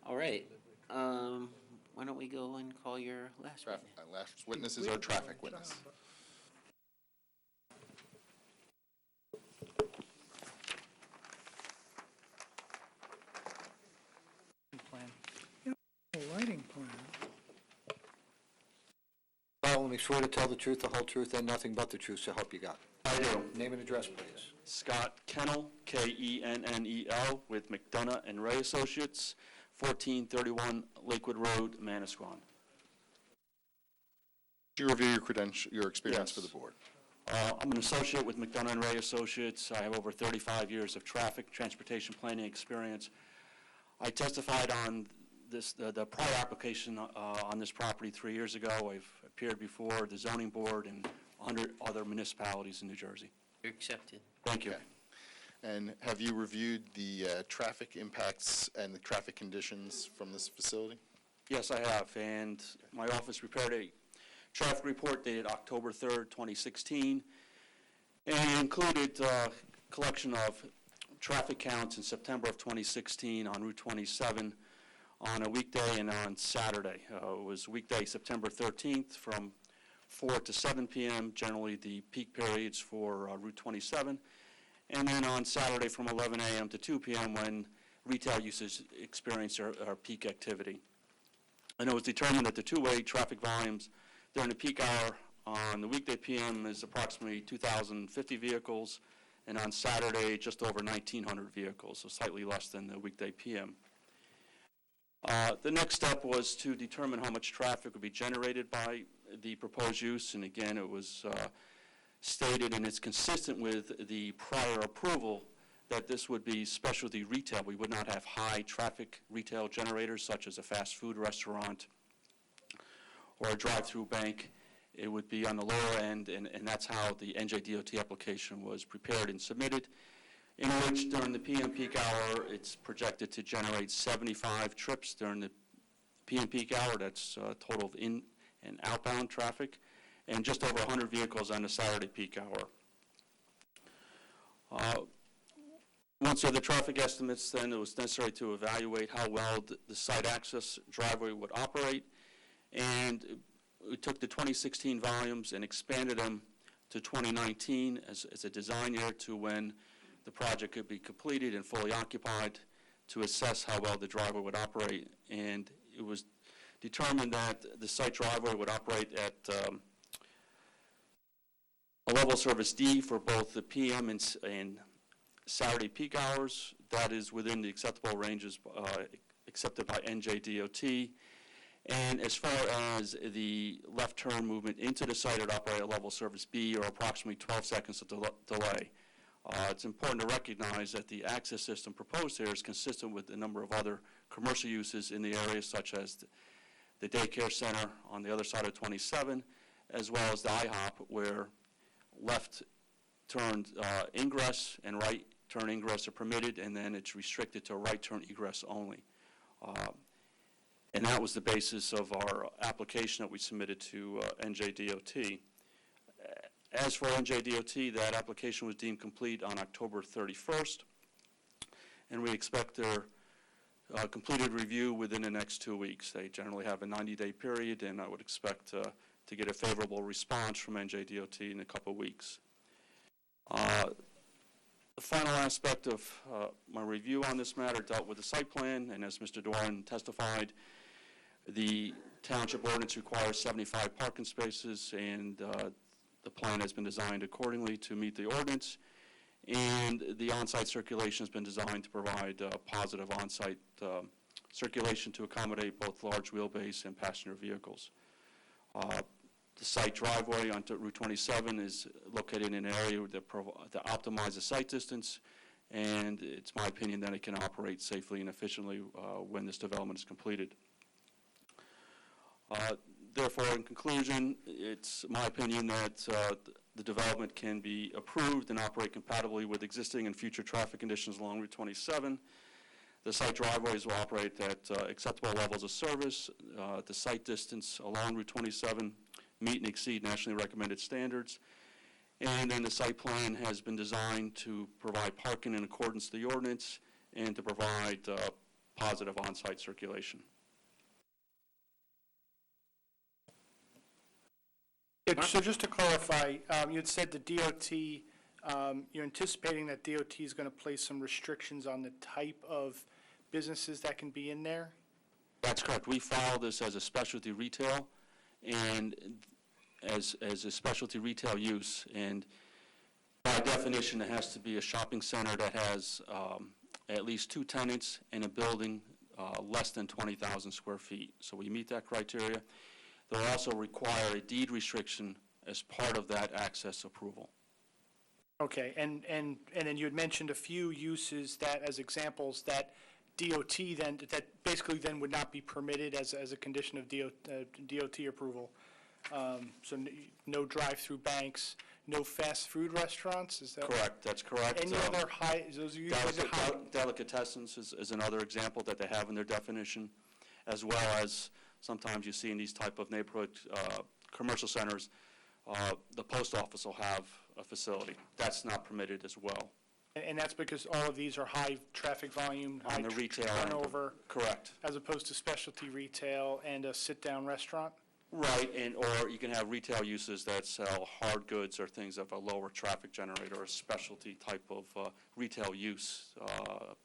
Speaker 5: All right. Why don't we go and call your last witness?
Speaker 8: Our last witness is our traffic witness.
Speaker 14: A lighting plan.
Speaker 3: Solemnly swear to tell the truth, the whole truth, and nothing but the truth, so help you God.
Speaker 15: I do.
Speaker 3: Name and address, please.
Speaker 15: Scott Kennel, Kennel, with McDonough and Ray Associates, 1431 Lakewood Road, Manasquan.
Speaker 8: Do you review your experience for the
Speaker 15: Yes.
Speaker 8: board?
Speaker 15: I'm an associate with McDonough and Ray Associates. I have over 35 years of traffic, transportation planning experience. I testified on the prior application on this property 3 years ago. I've appeared before the zoning board and 100 other municipalities in New Jersey.
Speaker 5: You're accepted.
Speaker 15: Thank you.
Speaker 8: Okay. And have you reviewed the traffic impacts and the traffic conditions from this facility?
Speaker 15: Yes, I have, and my office prepared a traffic report dated October 3rd, 2016, and included collection of traffic counts in September of 2016 on Route 27 on a weekday and on Saturday. It was weekday, September 13th, from 4 to 7 p.m., generally the peak periods for Route 27, and then on Saturday from 11 a.m. to 2 p.m. when retail users experience their peak activity. And it was determined that the two-way traffic volumes during the peak hour on the weekday PM is approximately 2,050 vehicles, and on Saturday, just over 1,900 vehicles, so slightly less than the weekday PM. The next step was to determine how much traffic would be generated by the proposed use, and again, it was stated, and it's consistent with the prior approval, that this would be specialty retail. We would not have high traffic retail generators such as a fast food restaurant or a drive-through bank. It would be on the lower end, and that's how the NJDOT application was prepared and submitted, in which during the PM peak hour, it's projected to generate 75 trips during the PM peak hour. That's a total of in and outbound traffic, and just over 100 vehicles on the Saturday peak hour. Once the traffic estimates, then it was necessary to evaluate how well the site access driveway would operate, and we took the 2016 volumes and expanded them to 2019 as a design year to when the project could be completed and fully occupied to assess how well the driveway would operate. And it was determined that the site driveway would operate at a level service D for both the PM and Saturday peak hours. That is within the acceptable ranges accepted by NJDOT. And as far as the left turn movement into the site, it would operate at level service B, or approximately 12 seconds of delay. It's important to recognize that the access system proposed here is consistent with a number of other commercial uses in the area, such as the daycare center on the other side of 27, as well as the IHOP, where left turn ingress and right turn ingress are permitted, and then it's restricted to right turn egress only. And that was the basis of our application that we submitted to NJDOT. As for NJDOT, that application was deemed complete on October 31st, and we expect their completed review within the next 2 weeks. They generally have a 90-day period, and I would expect to get a favorable response from NJDOT in a couple of weeks. The final aspect of my review on this matter dealt with the site plan, and as Mr. Doran testified, The township ordinance requires 75 parking spaces, and the plan has been designed accordingly to meet the ordinance. And the on-site circulation has been designed to provide positive on-site circulation to accommodate both large wheelbase and passenger vehicles. The site driveway onto Route 27 is located in an area that optimizes site distance, and it's my opinion that it can operate safely and efficiently when this development is completed. Therefore, in conclusion, it's my opinion that the development can be approved and operate compatibly with existing and future traffic conditions along Route 27. The site driveways will operate at acceptable levels of service. The site distance along Route 27 meet and exceed nationally recommended standards. And then the site plan has been designed to provide parking in accordance with the ordinance and to provide positive on-site circulation.
Speaker 7: So just to clarify, you had said the DOT, you're anticipating that DOT is going to place some restrictions on the type of businesses that can be in there?
Speaker 15: That's correct. We file this as a specialty retail and as a specialty retail use. And by definition, it has to be a shopping center that has at least 2 tenants in a building less than 20,000 square feet. So we meet that criteria. They'll also require a deed restriction as part of that access approval.
Speaker 7: Okay, and then you had mentioned a few uses that, as examples, that DOT then, that basically then would not be permitted as a condition of DOT approval. So no drive-through banks, no fast food restaurants, is that?
Speaker 15: Correct, that's correct.
Speaker 7: Any other high, those are usually high?
Speaker 15: Delicatessens is another example that they have in their definition, as well as sometimes you see in these type of neighborhood commercial centers, the post office will have a facility. That's not permitted as well.
Speaker 7: And that's because all of these are high traffic volume, high
Speaker 15: On the retail
Speaker 7: turnover?
Speaker 15: Correct.
Speaker 7: As opposed to specialty retail and a sit-down restaurant?
Speaker 15: Right, or you can have retail uses that sell hard goods or things of a lower traffic generator or specialty type of retail use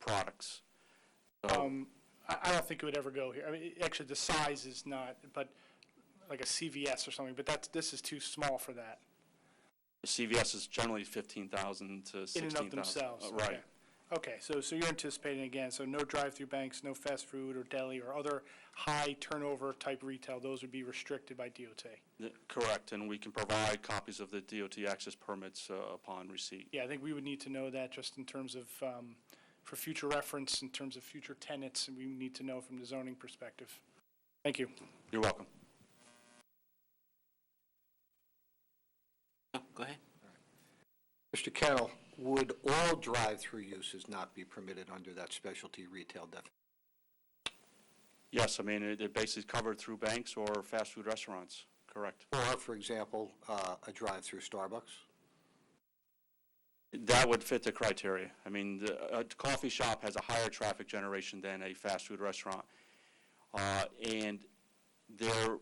Speaker 15: products. So,
Speaker 7: I don't think it would ever go here. I mean, actually, the size is not, but like a CVS or something, but this is too small for that.
Speaker 15: CVS is generally 15,000 to 16,000.
Speaker 7: In and of themselves?
Speaker 15: Right.
Speaker 7: Okay. Okay, so you're anticipating, again, so no drive-through banks, no fast food or deli or other high turnover type retail, those would be restricted by DOT?
Speaker 15: Correct, and we can provide copies of the DOT access permits upon receipt.
Speaker 7: Yeah, I think we would need to know that just in terms of, for future reference, in terms of future tenants, and we need to know from the zoning perspective. Thank you.
Speaker 15: You're welcome.
Speaker 5: Oh, go ahead.
Speaker 3: Mr. Kennel, would all drive-through uses not be permitted under that specialty retail definition?
Speaker 15: Yes, I mean, it basically is covered through banks or fast food restaurants, correct.
Speaker 3: Or, for example, a drive-through Starbucks?
Speaker 15: That would fit the criteria. I mean, a coffee shop has a higher traffic generation than a fast food restaurant. And their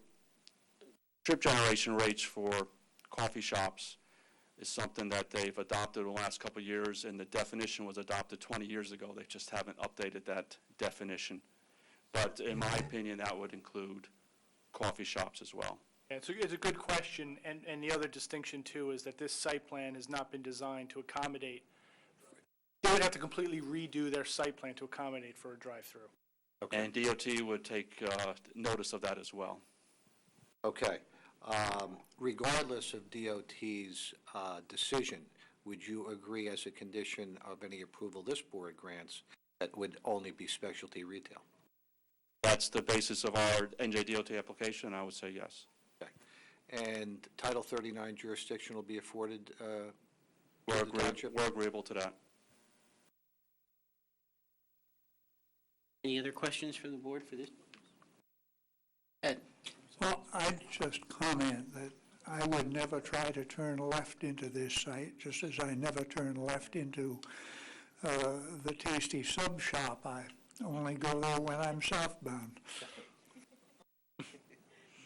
Speaker 15: trip generation rates for coffee shops is something that they've adopted in the last couple of years, and the definition was adopted 20 years ago. They just haven't updated that definition. But in my opinion, that would include coffee shops as well.
Speaker 7: Yeah, it's a good question, and the other distinction, too, is that this site plan has not been designed to accommodate. They would have to completely redo their site plan to accommodate for a drive-through.
Speaker 15: Okay. And DOT would take notice of that as well.
Speaker 3: Okay. Regardless of DOT's decision, would you agree as a condition of any approval this board grants that would only be specialty retail?
Speaker 15: That's the basis of our NJDOT application, I would say yes.
Speaker 3: Okay. And Title 39 jurisdiction will be afforded
Speaker 15: We're
Speaker 3: the township?
Speaker 15: We're agreeable to that.
Speaker 5: Any other questions from the board for this? Ed?
Speaker 14: Well, I'd just comment that I would never try to turn left into this site, just as I never turn left into the Tasty Sub Shop. I only go there when I'm southbound.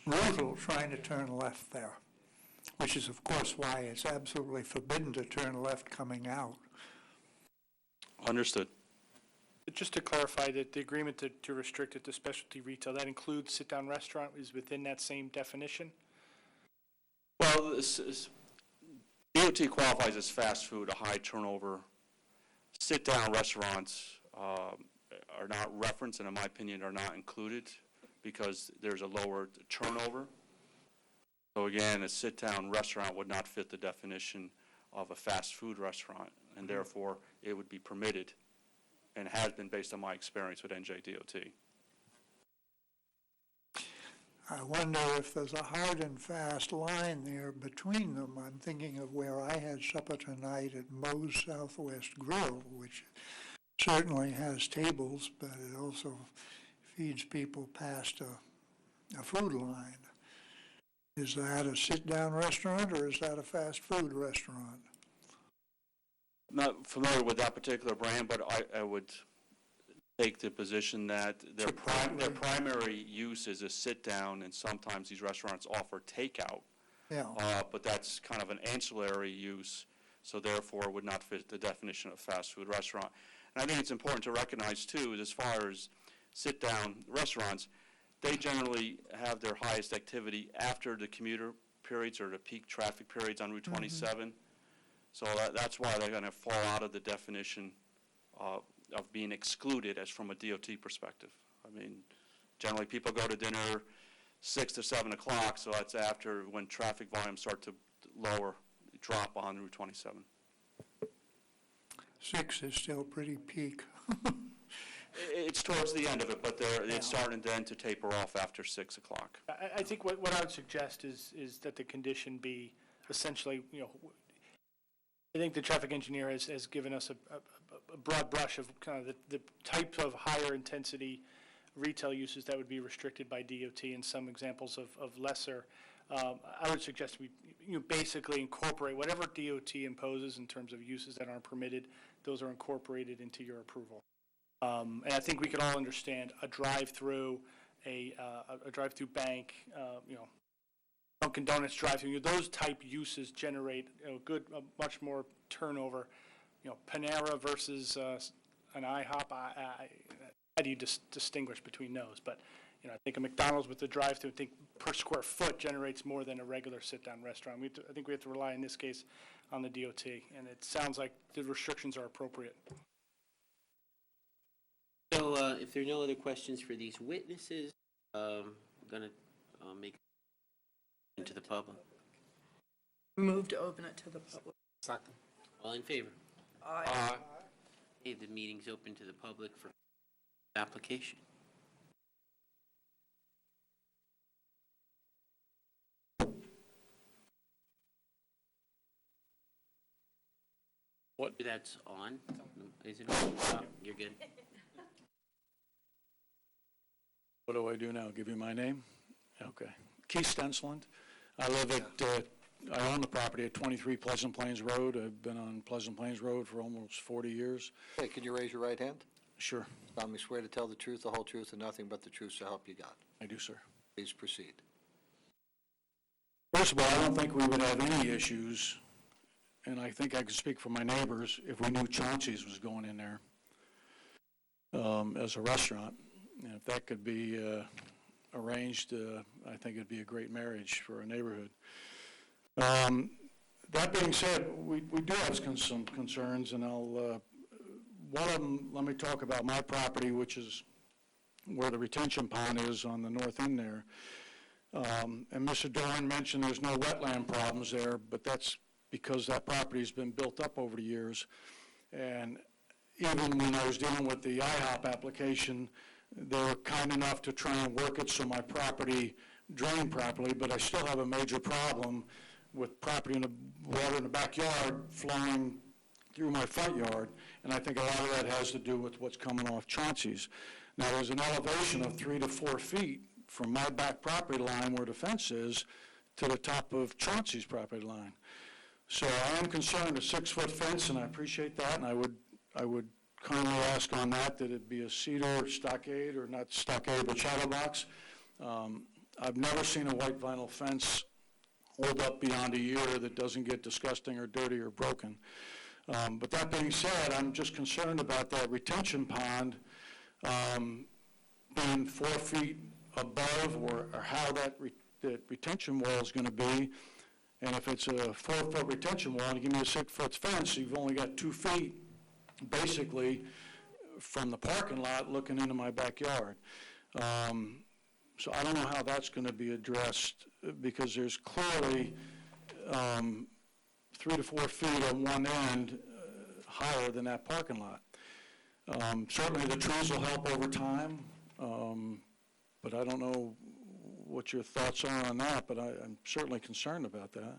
Speaker 14: Brutal trying to turn left there, which is, of course, why it's absolutely forbidden to turn left coming out.
Speaker 15: Understood.
Speaker 7: just to clarify, that the agreement to restrict it to specialty retail, that includes sit-down restaurant, is within that same definition?
Speaker 15: Well, DOT qualifies as fast food, a high turnover. Sit-down restaurants are not referenced, and in my opinion, are not included because there's a lower turnover. So again, a sit-down restaurant would not fit the definition of a fast food restaurant, and therefore it would be permitted, and has been based on my experience with NJDOT.
Speaker 14: I wonder if there's a hard and fast line there between them. I'm thinking of where I had supper tonight at Moe's Southwest Grill, which certainly has tables, but it also feeds people past a food line. Is that a sit-down restaurant, or is that a fast food restaurant?
Speaker 15: I'm not familiar with that particular brand, but I would take the position that their primary use is a sit-down, and sometimes these restaurants offer takeout.
Speaker 14: Yeah.
Speaker 15: But that's kind of an ancillary use, so therefore would not fit the definition of fast food restaurant. And I think it's important to recognize, too, as far as sit-down restaurants, they generally have their highest activity after the commuter periods or the peak traffic periods on Route 27. So that's why they're going to fall out of the definition of being excluded as from a DOT perspective. I mean, generally people go to dinner 6 to 7 o'clock, so that's after when traffic volumes start to drop on Route 27.
Speaker 14: 6 is still pretty peak.
Speaker 15: It's towards the end of it, but it's starting then to taper off after 6 o'clock.
Speaker 7: I think what I would suggest is that the condition be essentially, I think the traffic engineer has given us a broad brush of kind of the types of higher intensity retail uses that would be restricted by DOT, and some examples of lesser. I would suggest we basically incorporate whatever DOT imposes in terms of uses that aren't permitted. Those are incorporated into your approval. And I think we could all understand a drive-through, a drive-through bank, Dunkin' Donuts drive-through. Those type uses generate much more turnover. Panera versus an IHOP. How do you distinguish between those? But I think a McDonald's with the drive-through, I think per square foot generates more than a regular sit-down restaurant. I think we have to rely in this case on the DOT, and it sounds like the restrictions are appropriate.
Speaker 5: So if there are no other questions for these witnesses, I'm going to make it to the public.
Speaker 2: Move to open it to the public.
Speaker 10: Second.
Speaker 5: All in favor?
Speaker 2: Aye.
Speaker 5: Okay, the meeting's open to the public for application.
Speaker 12: What?
Speaker 5: That's on. Is it on? Oh, you're good.
Speaker 12: What do I do now? Give you my name? Okay. Keith Stensland. I live at, I own the property at 23 Pleasant Plains Road. I've been on Pleasant Plains Road for almost 40 years.
Speaker 3: Hey, can you raise your right hand?
Speaker 12: Sure.
Speaker 3: Solemnly swear to tell the truth, the whole truth, and nothing but the truth, so help you God.
Speaker 12: I do, sir.
Speaker 3: Please proceed.
Speaker 12: First of all, I don't think we would have any issues, and I think I could speak for my neighbors, if we knew Chauncey's was going in there as a restaurant. And if that could be arranged, I think it'd be a great marriage for our neighborhood. That being said, we do have some concerns, and one of them, let me talk about my property, which is where the retention pond is on the north end there. And Mr. Doran mentioned there's no wetland problems there, but that's because that property's been built up over the years. And even when I was dealing with the IHOP application, they were kind enough to try and work it so my property drained properly, but I still have a major problem with property in the water in the backyard flowing through my front yard, and I think a lot of that has to do with what's coming off Chauncey's. Now, there's an elevation of 3 to 4 feet from my back property line where the fence is to the top of Chauncey's property line. So I am concerned a 6-foot fence, and I appreciate that, and I would kindly ask on that it be a cedar stockade, or not stockade, but shadow box. I've never seen a white vinyl fence hold up beyond a year that doesn't get disgusting or dirty or broken.
Speaker 14: But that being said, I'm just concerned about that retention pond being 4 feet above, or how that retention wall is going to be. And if it's a 4-foot retention wall, and you give me a 6-foot fence, you've only got 2 feet, basically, from the parking lot looking into my backyard. So I don't know how that's going to be addressed, because there's clearly 3 to 4 feet on one end higher than that parking lot. Certainly the trees will help over time, but I don't know what your thoughts are on that, but I'm certainly concerned about that.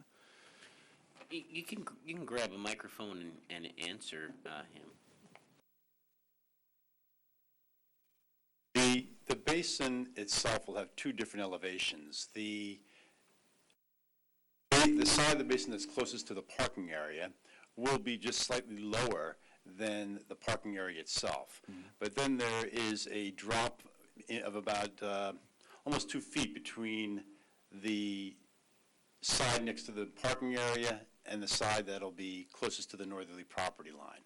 Speaker 5: You can grab a microphone and answer him.
Speaker 12: The basin itself will have two different elevations. The side of the basin that's closest to the parking area will be just slightly lower than the parking area itself. But then there is a drop of about almost 2 feet between the side next to the parking area and the side that'll be closest to the northerly property line.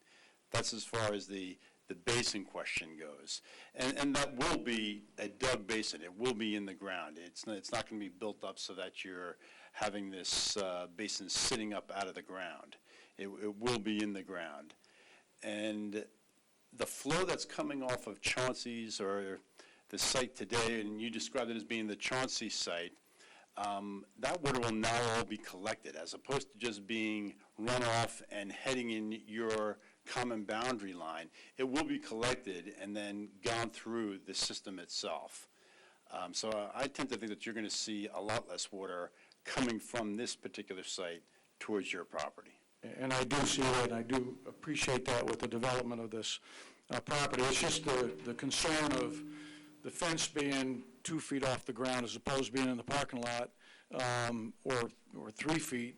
Speaker 12: That's as far as the basin question goes. And that will be a dug basin. It will be in the ground. It's not going to be built up so that you're having this basin sitting up out of the ground. It will be in the ground. And the flow that's coming off of Chauncey's, or the site today, and you described it as being the Chauncey site, that water will now all be collected, as opposed to just being run off and heading in your common boundary line. It will be collected and then gone through the system itself. So I tend to think that you're going to see a lot less water coming from this particular site towards your property.
Speaker 14: And I do see that, and I do appreciate that with the development of this property. It's just the concern of the fence being 2 feet off the ground as opposed to being in the parking lot, or 3 feet.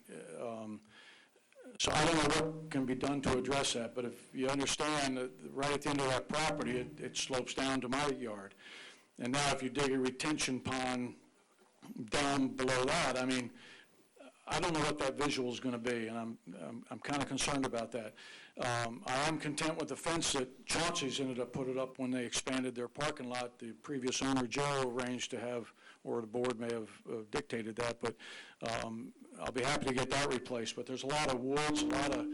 Speaker 14: So I don't know what can be done to address that, but if you understand that right at the end of that property, it slopes down to my yard. And now if you dig a retention pond down below that, I mean, I don't know what that visual is going to be, and I'm kind of concerned about that. I am content with the fence that Chauncey's ended up putting up when they expanded their parking lot. The previous owner, Joe, arranged to have, or the board may have dictated that, but I'll be happy to get that replaced. But there's a lot of woods, a lot of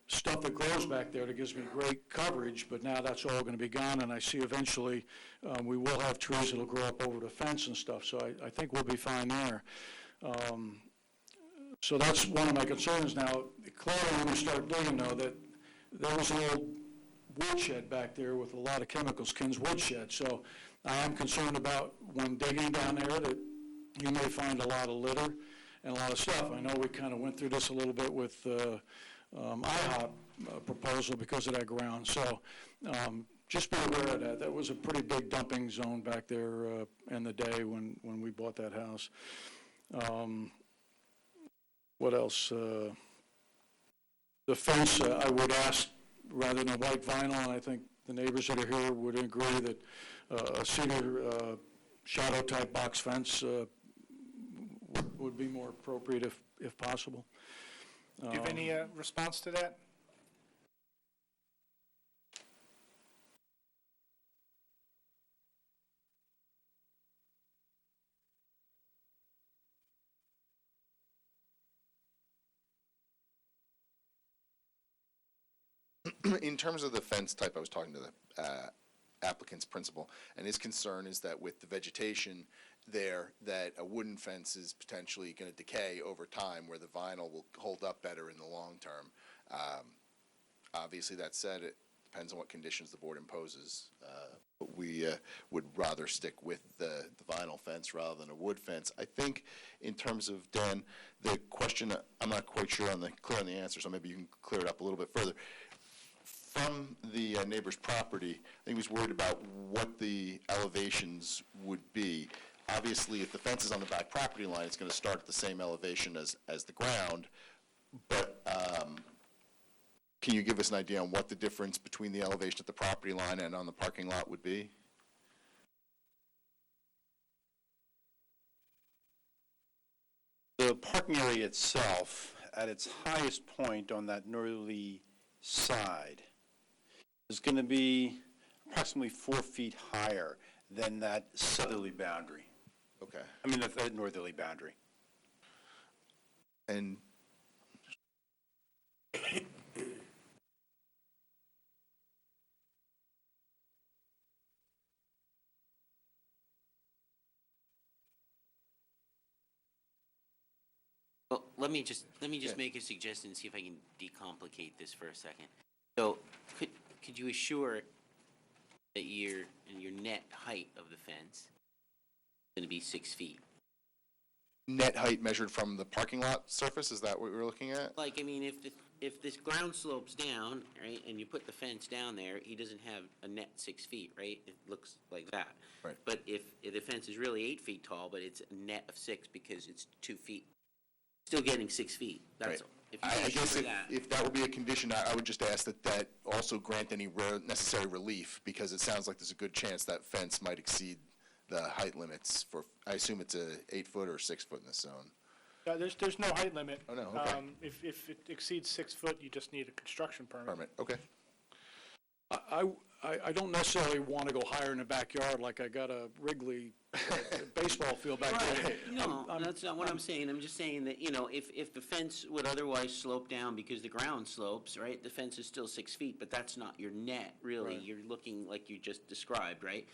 Speaker 14: stuff that grows back there that gives me great coverage, but now that's all going to be gone, and I see eventually we will have trees that'll grow up over the fence and stuff, so I think we'll be fine there. So that's one of my concerns. Now, clearly when we start digging, though, that there was an old woodshed back there with a lot of chemicals, Ken's Woodshed. So I am concerned about when digging down there that you may find a lot of litter and a lot of stuff. I know we kind of went through this a little bit with IHOP proposal because of that ground. So just be aware of that. That was a pretty big dumping zone back there in the day when we bought that house. What else? The fence, I would ask, rather than white vinyl, and I think the neighbors that are here would agree that a cedar shadow-type box fence would be more appropriate if possible.
Speaker 7: Do you have any response to that?
Speaker 8: In terms of the fence type, I was talking to the applicant's principal, and his concern is that with the vegetation there, that a wooden fence is potentially going to decay over time, where the vinyl will hold up better in the long term. Obviously, that said, it depends on what conditions the board imposes. But we would rather stick with the vinyl fence rather than a wood fence. I think in terms of, Dan, the question, I'm not quite sure clear on the answer, so maybe you can clear it up a little bit further. From the neighbor's property, I think he was worried about what the elevations would be. Obviously, if the fence is on the back property line, it's going to start at the same elevation as the ground. But can you give us an idea on what the difference between the elevation at the property line and on the parking lot would be?
Speaker 12: The parking area itself at its highest point on that northerly side is going to be approximately 4 feet higher than that southerly boundary.
Speaker 8: Okay.
Speaker 12: I mean, that northerly boundary.
Speaker 8: And
Speaker 5: Well, let me just
Speaker 8: Yeah.
Speaker 5: make a suggestion and see if I can decomplicate this for a second. So, could you assure that your net height of the fence is going to be 6 feet?
Speaker 8: net height measured from the parking lot surface, is that what we're looking at?
Speaker 5: Like, I mean, if this ground slopes down, right, and you put the fence down there, he doesn't have a net 6 feet, right? It looks like that.
Speaker 8: Right.
Speaker 5: But if the fence is really 8 feet tall, but it's a net of 6 because it's 2 feet, still getting 6 feet, that's
Speaker 8: Right.
Speaker 5: all. If you
Speaker 8: I
Speaker 5: can
Speaker 8: guess
Speaker 5: assure that.
Speaker 8: if that would be a condition, I would just ask that also grant any necessary relief, because it sounds like there's a good chance that fence might exceed the height limits for, I assume it's a 8-foot or 6-foot in this zone.
Speaker 7: There's no height limit.
Speaker 8: Oh, no, okay.
Speaker 7: If it exceeds 6 foot, you just need a construction permit.
Speaker 8: Permit, okay.
Speaker 16: I don't necessarily want to go higher in the backyard like I got a Wrigley baseball field back there.
Speaker 5: No, that's not what I'm saying. I'm just saying that, if the fence would otherwise slope down because the ground slopes, right? The fence is still 6 feet, but that's not your net, really.
Speaker 16: Right.
Speaker 5: You're looking like you just described, right?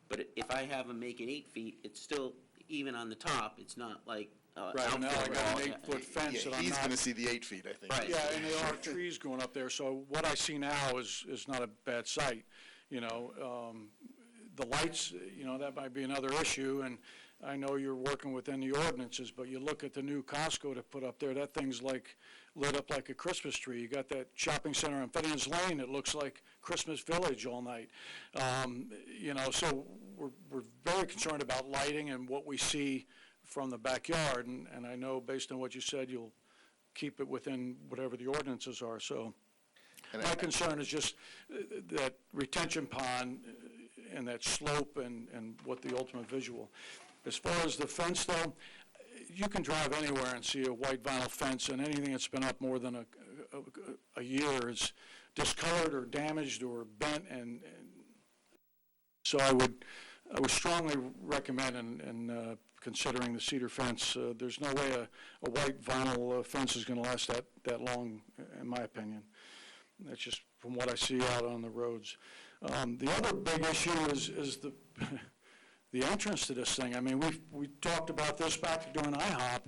Speaker 5: But if I have them make it 8 feet, it's still, even on the top, it's not like,
Speaker 16: Right, now I
Speaker 5: outfield
Speaker 16: got
Speaker 5: or
Speaker 16: an
Speaker 5: all-
Speaker 16: 8-foot fence that I'm
Speaker 8: He's
Speaker 16: not.
Speaker 8: going to see the 8 feet, I think.
Speaker 5: Right.
Speaker 16: Yeah, and there are trees going up there, so what I see now is not a bad sight, The lights, that might be another issue, and I know you're working within the ordinances, but you look at the new Costco to put up there, that thing's like, lit up like a Christmas tree. You got that shopping center on Fenton's Lane, it looks like Christmas Village all night. So we're very concerned about lighting and what we see from the backyard, and I know based on what you said, you'll keep it within whatever the ordinances are, so. My concern is just that retention pond and that slope and what the ultimate visual. As far as the fence though, you can drive anywhere and see a white vinyl fence, and anything that's been up more than a year is discolored or damaged or bent, and so I would strongly recommend and considering the cedar fence. There's no way a white vinyl fence is going to last that long, in my opinion. That's just from what I see out on the roads. The other big issue is the entrance to this thing. I mean, we talked about this back during IHOP,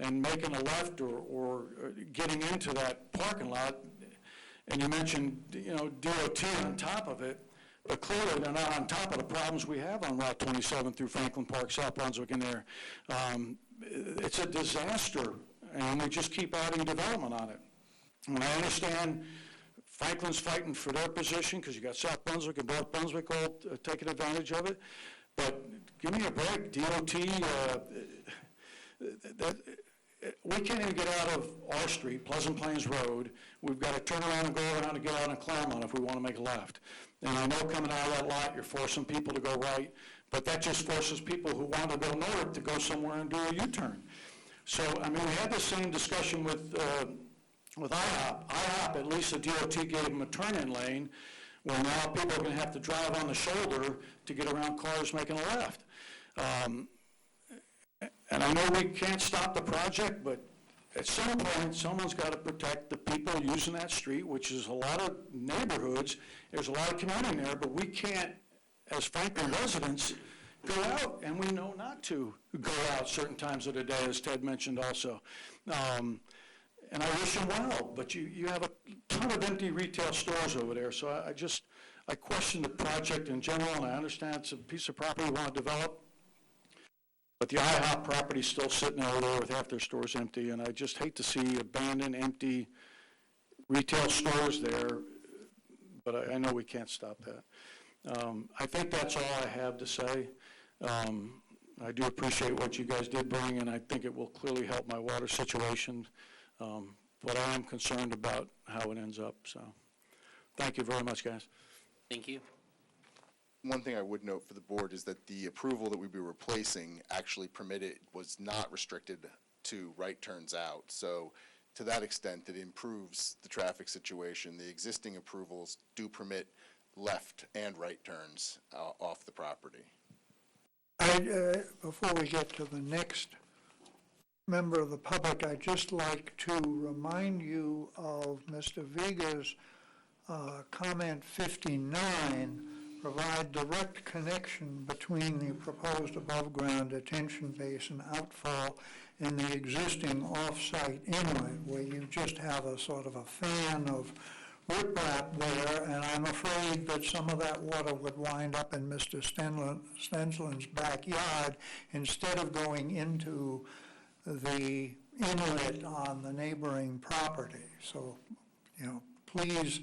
Speaker 16: and making a left or getting into that parking lot, and you mentioned, DOT on top of it, but clearly they're not on top of the problems we have on Route 27 through Franklin Park, South Brunswick in there. It's a disaster, and we just keep adding development on it. And I understand Franklin's fighting for their position because you got South Brunswick and North Brunswick all taking advantage of it. But give me a break. DOT, we can't even get out of our street, Pleasant Plains Road. We've got to turn around and go around to get out on Claremont if we want to make a left. And I know coming out of that lot, you're forcing people to go right, but that just forces people who want to go north to go somewhere and do a U-turn. So, I mean, we had the same discussion with IHOP. IHOP, at least the DOT gave them a turn-in lane, where now people are going to have to drive on the shoulder to get around cars making a left. And I know we can't stop the project, but at some point, someone's got to protect the people using that street, which is a lot of neighborhoods. There's a lot of community there, but we can't, as Franklin residents, go out, and we know not to go out certain times of the day, as Ted mentioned also. And I wish them well, but you have a ton of empty retail stores over there, so I question the project in general, and I understand it's a piece of property we want to develop, but the IHOP property's still sitting over there with half their stores empty, and I just hate to see abandoned, empty retail stores there, but I know we can't stop that. I think that's all I have to say. I do appreciate what you guys did bring, and I think it will clearly help my water situation. But I am concerned about how it ends up, so thank you very much, guys.
Speaker 5: Thank you.
Speaker 8: One thing I would note for the board is that the approval that we'd be replacing actually was not restricted to right turns out. So to that extent, it improves the traffic situation. The existing approvals do permit left and right turns off the property.
Speaker 14: Before we get to the next member of the public, I'd just like to remind you of Mr. Viga's comment 59, provide direct connection between the proposed above-ground detention basin outfall and the existing off-site inlet, where you just have a sort of a fan of riprap there, and I'm afraid that some of that water would wind up in Mr. Stensland's backyard instead of going into the inlet on the neighboring property. So, please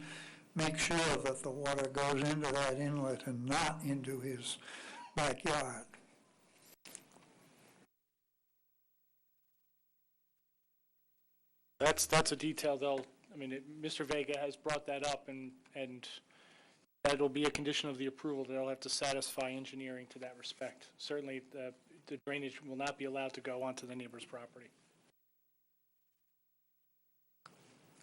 Speaker 14: make sure that the water goes into that inlet and not into his backyard.
Speaker 7: That's a detail Mr. Vega has brought that up, and that'll be a condition of the approval. They'll have to satisfy engineering to that respect. Certainly, the drainage will not be allowed to go onto the neighbor's property.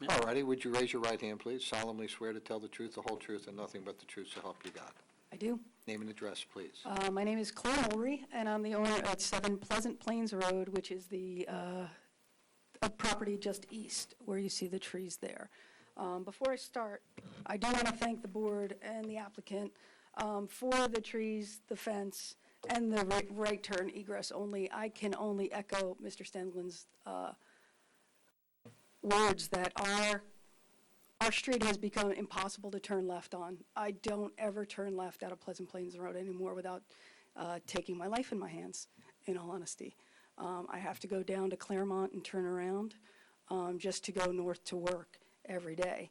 Speaker 3: All righty, would you raise your right hand, please? Solemnly swear to tell the truth, the whole truth, and nothing but the truth, so help you God.
Speaker 17: I do.
Speaker 3: Name and address, please.
Speaker 17: My name is Claire Mulry, and I'm the owner at 7 Pleasant Plains Road, which is the a property just east where you see the trees there. Before I start, I do want to thank the board and the applicant for the trees, the fence, and the right turn egress only. I can only echo Mr. Stensland's words that our street has become impossible to turn left on. I don't ever turn left out of Pleasant Plains Road anymore without taking my life in my hands, in all honesty. I have to go down to Claremont and turn around just to go north to work every day.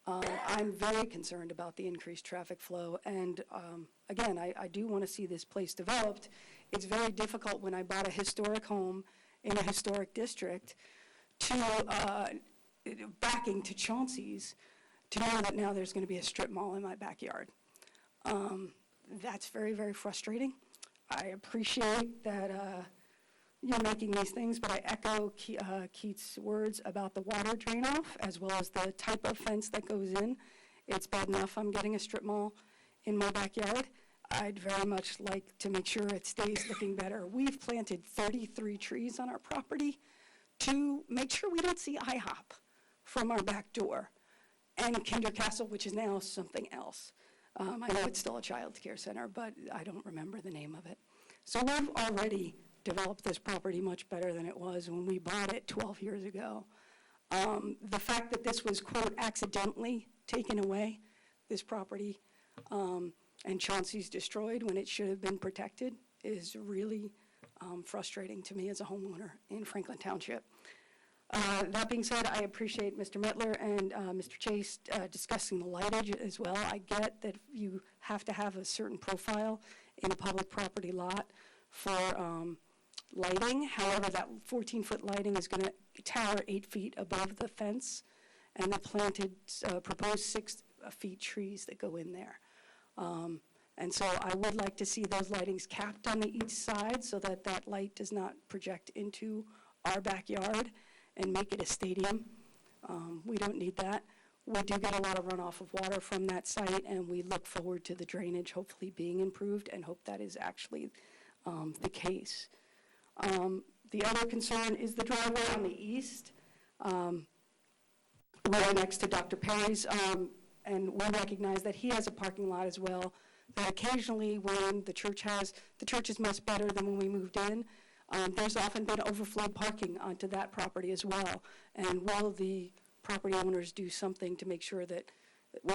Speaker 17: I'm very concerned about the increased traffic flow, and again, I do want to see this place developed. It's very difficult when I bought a historic home in a historic district to backing to Chauncey's to know that now there's going to be a strip mall in my backyard. That's very, very frustrating. I appreciate that you're making these things, but I echo Keith's words about the water drain off as well as the type of fence that goes in. It's bad enough I'm getting a strip mall in my backyard. I'd very much like to make sure it stays looking better. We've planted 33 trees on our property to make sure we don't see IHOP from our back door, and Kinder Castle, which is now something else. I know it's still a child care center, but I don't remember the name of it. So we've already developed this property much better than it was when we bought it 12 years ago. The fact that this was, quote, accidentally taken away, this property, and Chauncey's destroyed when it should have been protected, is really frustrating to me as a homeowner in Franklin Township. That being said, I appreciate Mr. Mettler and Mr. Chase discussing the lightage as well. I get that you have to have a certain profile in a public property lot for lighting. However, that 14-foot lighting is going to tower 8 feet above the fence, and the planted proposed 6 feet trees that go in there. And so I would like to see those lightings capped on the each side so that that light does not project into our backyard and make it a stadium. We don't need that. We do get a lot of runoff of water from that site, and we look forward to the drainage hopefully being improved and hope that is actually the case. The other concern is the driveway on the east. We're next to Dr. Perry's, and we recognize that he has a parking lot as well, that occasionally when the church is much better than when we moved in. There's often been overflow parking onto that property as well. And will the property owners do something to make sure that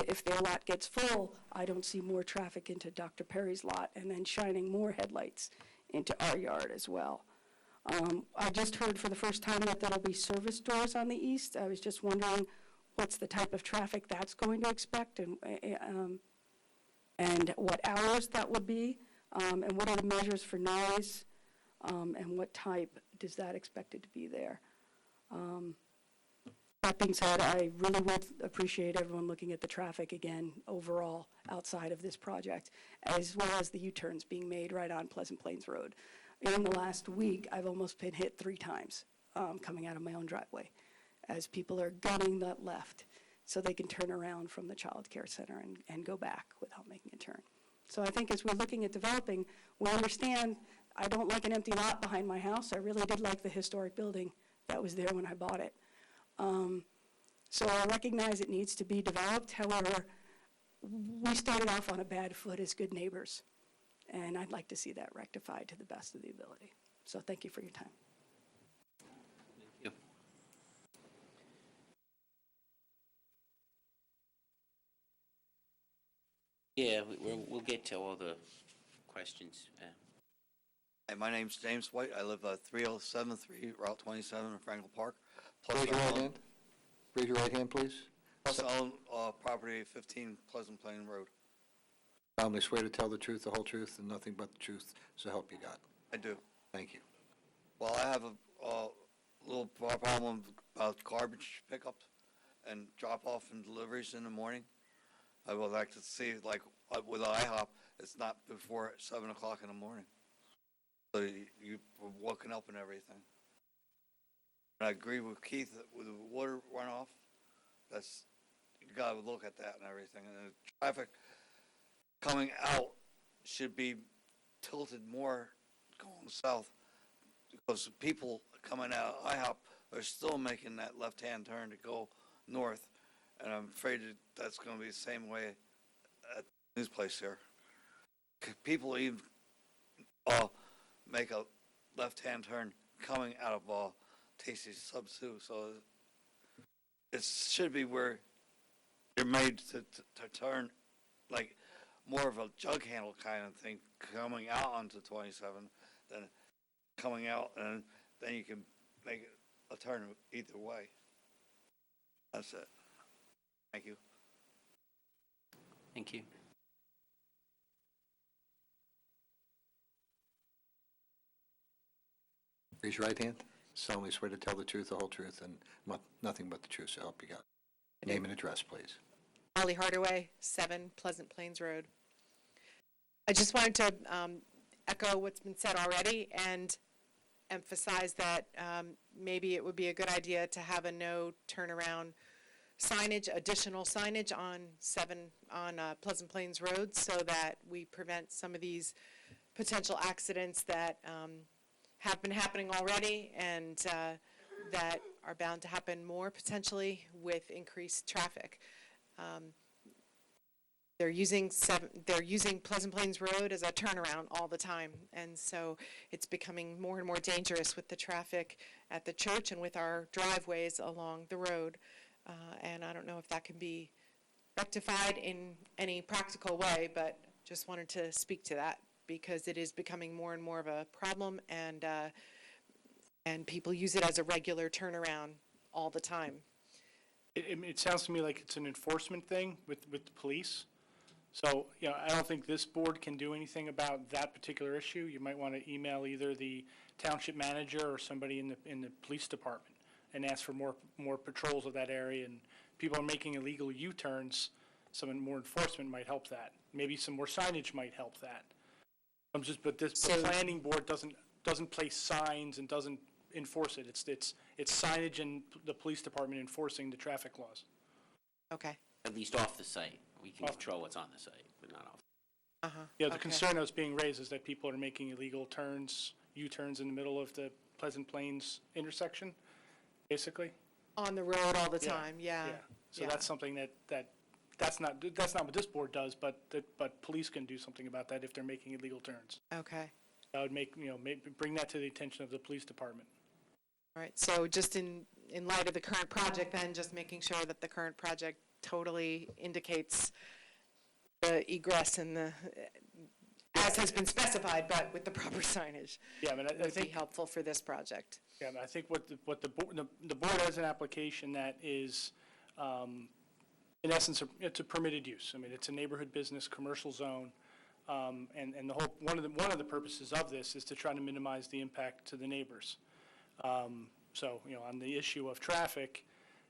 Speaker 17: if their lot gets full, I don't see more traffic into Dr. Perry's lot and then shining more headlights into our yard as well. I just heard for the first time that there'll be service doors on the east. I was just wondering what's the type of traffic that's going to expect and what hours that would be, and what are the measures for noise, and what type does that expected to be there. That being said, I really would appreciate everyone looking at the traffic again overall outside of this project, as well as the U-turns being made right on Pleasant Plains Road. In the last week, I've almost been hit 3 times coming out of my own driveway. as people are gunning that left so they can turn around from the child care center and go back without making a turn. So I think as we're looking at developing, we understand I don't like an empty lot behind my house. I really did like the historic building that was there when I bought it. So I recognize it needs to be developed. However, we started off on a bad foot as good neighbors, and I'd like to see that rectified to the best of the ability. So thank you for your time.
Speaker 5: Thank you. Yeah, we'll get to all the questions.
Speaker 18: Hey, my name's James White. I live 3073 Route 27 in Franklin Park.
Speaker 3: Raise your right hand. Raise your right hand, please.
Speaker 18: Plus I own property 15 Pleasant Plain Road.
Speaker 3: solemnly swear to tell the truth, the whole truth, and nothing but the truth, so help you God.
Speaker 18: I do.
Speaker 3: Thank you.
Speaker 18: Well, I have a little problem about garbage pickups and drop-off and deliveries in the morning. I would like to see, like, with IHOP, it's not before 7 o'clock in the morning. So you're woken up and everything. And I agree with Keith that with the water runoff, that's, you gotta look at that and everything. And the traffic coming out should be tilted more going south, because the people coming out of IHOP are still making that left-hand turn to go north. And I'm afraid that that's gonna be the same way at this place here. People even, make a left-hand turn coming out of, Tasty's Substitute, so it should be where you're made to turn, like, more of a jug handle kind of thing, coming out onto 27 than coming out, and then you can make a turn either way. That's it. Thank you.
Speaker 5: Thank you.
Speaker 3: Raise your right hand. Solemnly swear to tell the truth, the whole truth, and nothing but the truth, so help you God. Name and address, please.
Speaker 19: Molly Hardaway, 7 Pleasant Plains Road. I just wanted to echo what's been said already and emphasize that maybe it would be a good idea to have a no turnaround signage, additional signage on Pleasant Plains Road, so that we prevent some of these potential accidents that have been happening already and that are bound to happen more potentially with increased traffic. They're using Pleasant Plains Road as a turnaround all the time, and so it's becoming more and more dangerous with the traffic at the church and with our driveways along the road. And I don't know if that can be rectified in any practical way, but just wanted to speak to that because it is becoming more and more of a problem, and people use it as a regular turnaround all the time.
Speaker 7: It sounds to me like it's an enforcement thing with the police. So, I don't think this board can do anything about that particular issue. You might want to email either the township manager or somebody in the police department and ask for more patrols of that area. And people are making illegal U-turns. Some more enforcement might help that. Maybe some more signage might help that. The planning board doesn't place signs and doesn't enforce it. It's signage and the police department enforcing the traffic laws.
Speaker 19: Okay.
Speaker 5: At least off the site. We can control what's on the site, but not off.
Speaker 7: Yeah, the concern that's being raised is that people are making illegal turns, U-turns in the middle of the Pleasant Plains intersection, basically.
Speaker 19: On the road all the time, yeah.
Speaker 7: So that's something that's not what this board does, but police can do something about that if they're making illegal turns.
Speaker 19: Okay.
Speaker 7: I would bring that to the attention of the police department.
Speaker 19: All right, so just in light of the current project then, just making sure that the current project totally indicates the egress and as has been specified, but with the proper signage.
Speaker 7: Yeah, I mean, I
Speaker 19: would
Speaker 7: think
Speaker 19: be helpful for this project.
Speaker 7: Yeah, I think what the board has an application that is, in essence, it's a permitted use. I mean, it's a neighborhood business, commercial zone, and the whole one of the purposes of this is to try to minimize the impact to the neighbors. So, on the issue of traffic,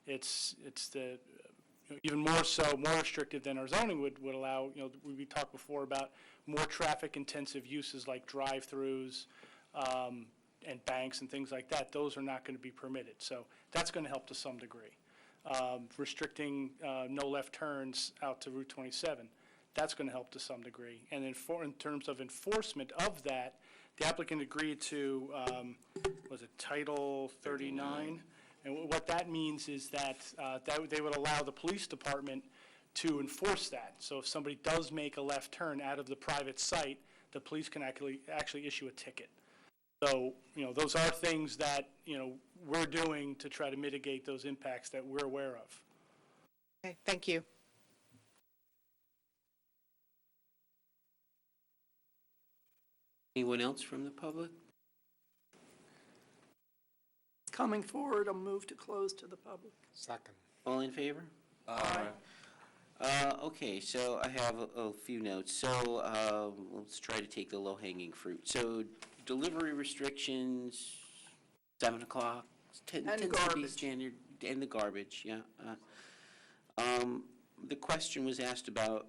Speaker 7: it's the even more restrictive than our zoning would allow. We talked before about more traffic-intensive uses like drive-throughs, and banks and things like that, those are not going to be permitted. So that's going to help to some degree. Restricting no left turns out to Route 27, that's going to help to some degree. And then in terms of enforcement of that, the applicant agreed to, was it Title 39? And what that means is that, they would allow the police department to enforce that. So if somebody does make a left turn out of the private site, the police can actually issue a ticket. So, those are things that, we're doing to try to mitigate those impacts that we're aware of.
Speaker 19: Okay, thank you.
Speaker 5: Anyone else from the public?
Speaker 2: Coming forward, a move to close to the public.
Speaker 10: Second.
Speaker 5: All in favor?
Speaker 2: Aye.
Speaker 5: Okay, so I have a few notes. So let's try to take the low-hanging fruit. So delivery restrictions, 7 o'clock, tends to be
Speaker 2: garbage.
Speaker 5: standard, and the garbage, yeah. The question was asked about